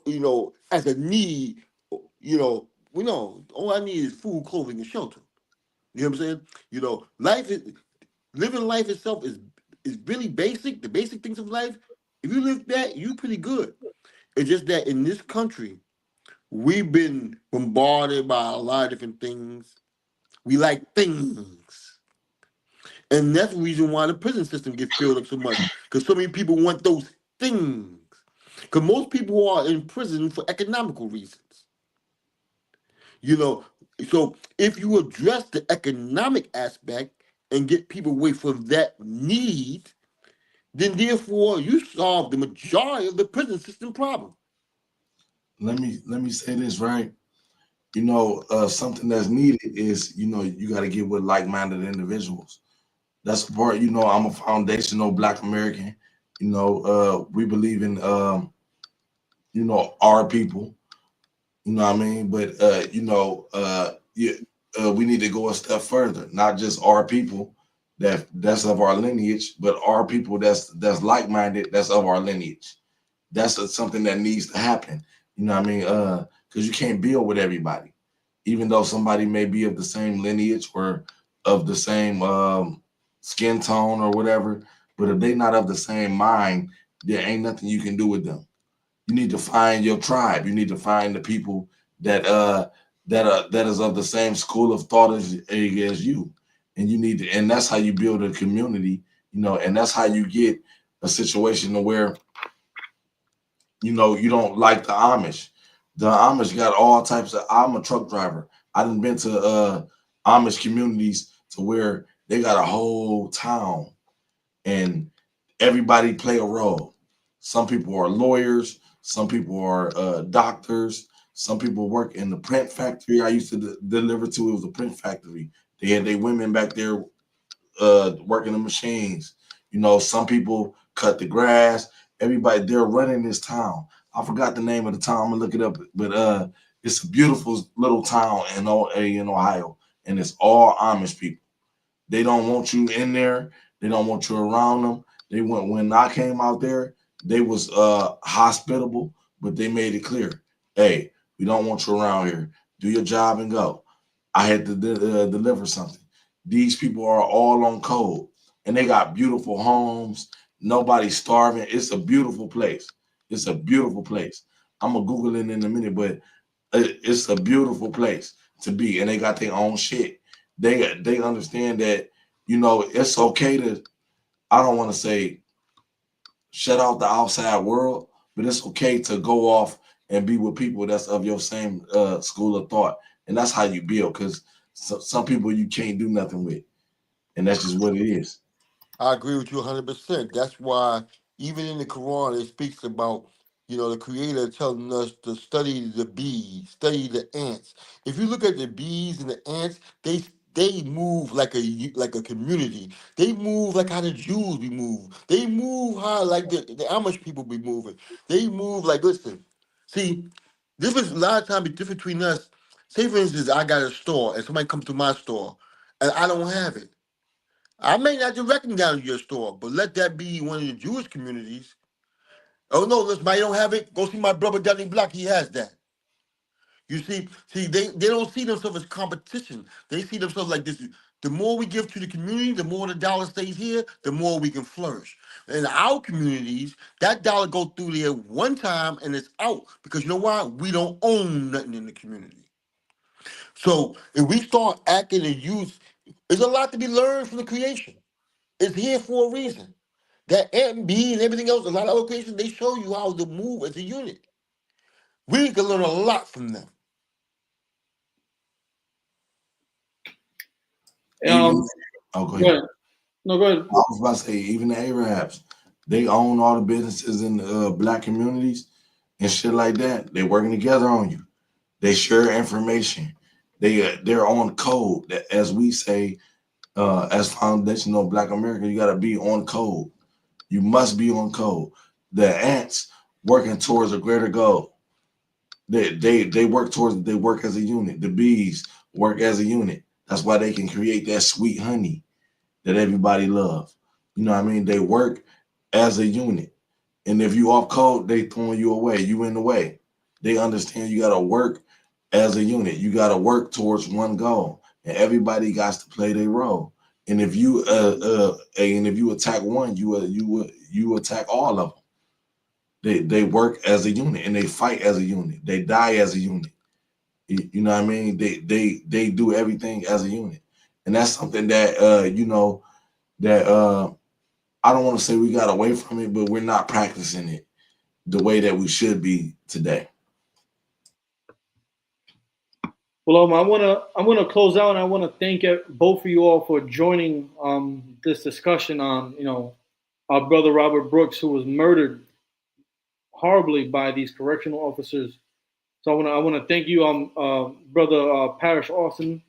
Speaker 4: as a need. We know all I need is food, clothing, and shelter. You know what I'm saying? Living life itself is really basic. The basic things of life. If you live that, you pretty good. It's just that in this country, we've been bombarded by a lot of different things. We like things. And that's the reason why the prison system gets filled up so much. Because so many people want those things. Because most people are in prison for economical reasons. So if you address the economic aspect and get people away from that need, then therefore you solve the majority of the prison system problem.
Speaker 5: Let me say this, right? Something that's needed is, you got to get with like-minded individuals. That's the part, I'm a foundational Black American. We believe in, our people. You know what I mean? But, we need to go a step further, not just our people that's of our lineage, but our people that's like-minded, that's of our lineage. That's something that needs to happen. You know what I mean? Because you can't build with everybody, even though somebody may be of the same lineage or of the same skin tone or whatever. But if they're not of the same mind, there ain't nothing you can do with them. You need to find your tribe. You need to find the people that that is of the same school of thought as you, and you need to, and that's how you build a community, and that's how you get a situation where you don't like the Amish. The Amish got all types of. I'm a truck driver. I done been to Amish communities to where they got a whole town and everybody play a role. Some people are lawyers. Some people are doctors. Some people work in the print factory. I used to deliver to. It was a print factory. They had their women back there working the machines. Some people cut the grass. Everybody, they're running this town. I forgot the name of the town. I'm gonna look it up, but it's a beautiful little town in Ohio, and it's all Amish people. They don't want you in there. They don't want you around them. They went when I came out there. They was hospitable, but they made it clear, hey, we don't want you around here. Do your job and go. I had to deliver something. These people are all on code, and they got beautiful homes. Nobody's starving. It's a beautiful place. It's a beautiful place. I'm gonna Google it in a minute, but it's a beautiful place to be, and they got their own shit. They understand that it's okay to. I don't want to say shut out the outside world, but it's okay to go off and be with people that's of your same school of thought, and that's how you build. Because some people you can't do nothing with, and that's just what it is.
Speaker 4: I agree with you 100%. That's why even in the Quran it speaks about, the Creator telling us to study the bees, study the ants. If you look at the bees and the ants, they move like a community. They move like how the Jews be moving. They move how like the Amish people be moving. They move like, listen, see, difference a lot of times the difference between us. Say for instance, I got a store and somebody comes to my store and I don't have it. I may not direct them down to your store, but let that be one of the Jewish communities. Oh no, listen, I don't have it. Go see my brother Johnny Black. He has that. You see, they don't see themselves as competition. They see themselves like this. The more we give to the community, the more the dollar stays here, the more we can flourish. In our communities, that dollar go through there one time and it's out because you know why? We don't own nothing in the community. So if we start acting and use, there's a lot to be learned from the creation. It's here for a reason. That ant bee and everything else, a lot of other creations, they show you how to move as a unit. We can learn a lot from them.
Speaker 5: Even go
Speaker 3: Go
Speaker 5: ahead.
Speaker 3: ahead. No, go ahead.
Speaker 5: I was about to say, even the Arabs, they own all the businesses in the black communities and shit like that. They working together on you. They share information. They're on code. That, as we say, as foundational Black America, you got to be on code. You must be on code. The ants working towards a greater goal. They work towards. They work as a unit. The bees work as a unit. That's why they can create that sweet honey that everybody loves. You know what I mean? They work as a unit. And if you off code, they throwing you away. You in the way. They understand you gotta work as a unit. You gotta work towards one goal. And everybody got to play their role. And if you attack one, you attack all of them. They work as a unit and they fight as a unit. They die as a unit. You know what I mean? They do everything as a unit. And that's something that that I don't want to say we got away from it, but we're not practicing it the way that we should be today.
Speaker 3: Well, I wanna close out, and I wanna thank both of you all for joining this discussion on our brother Robert Brooks, who was murdered horribly by these correctional officers. So I wanna thank you, brother Parrish Austin,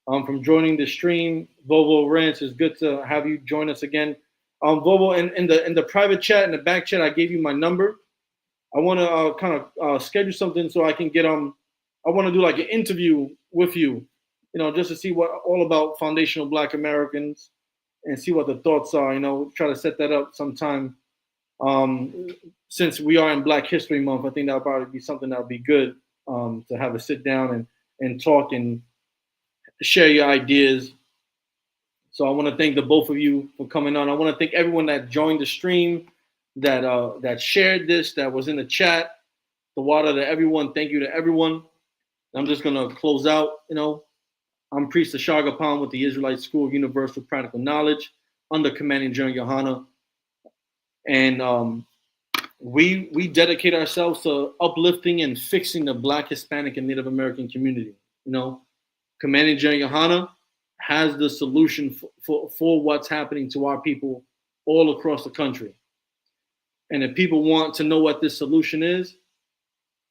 Speaker 3: from joining the stream. Vovo Rance, it's good to have you join us again. Vovo, in the private chat, in the back chat, I gave you my number. I want to kind of schedule something so I can get I want to do like an interview with you, just to see what all about foundational Black Americans and see what the thoughts are. Try to set that up sometime. Since we are in Black History Month, I think that'll probably be something that'll be good to have a sit down and talk and share your ideas. So I want to thank the both of you for coming on. I want to thank everyone that joined the stream, that shared this, that was in the chat. The water to everyone. Thank you to everyone. I'm just gonna close out. I'm Priest Ashagapan with the Israelite School of Universal Practical Knowledge under Commanding General Yohana, and we dedicate ourselves to uplifting and fixing the Black, Hispanic, and Native American community. Commanding General Yohana has the solution for what's happening to our people all across the country. And if people want to know what this solution is,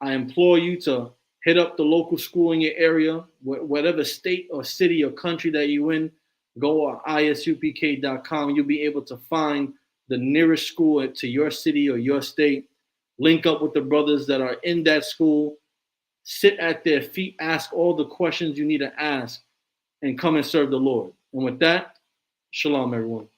Speaker 3: I implore you to hit up the local school in your area, whatever state or city or country that you're in. Go on isupk.com. You'll be able to find the nearest school to your city or your state. Link up with the brothers that are in that school. Sit at their feet, ask all the questions you need to ask, and come and serve the Lord. And with that, shalom, everyone.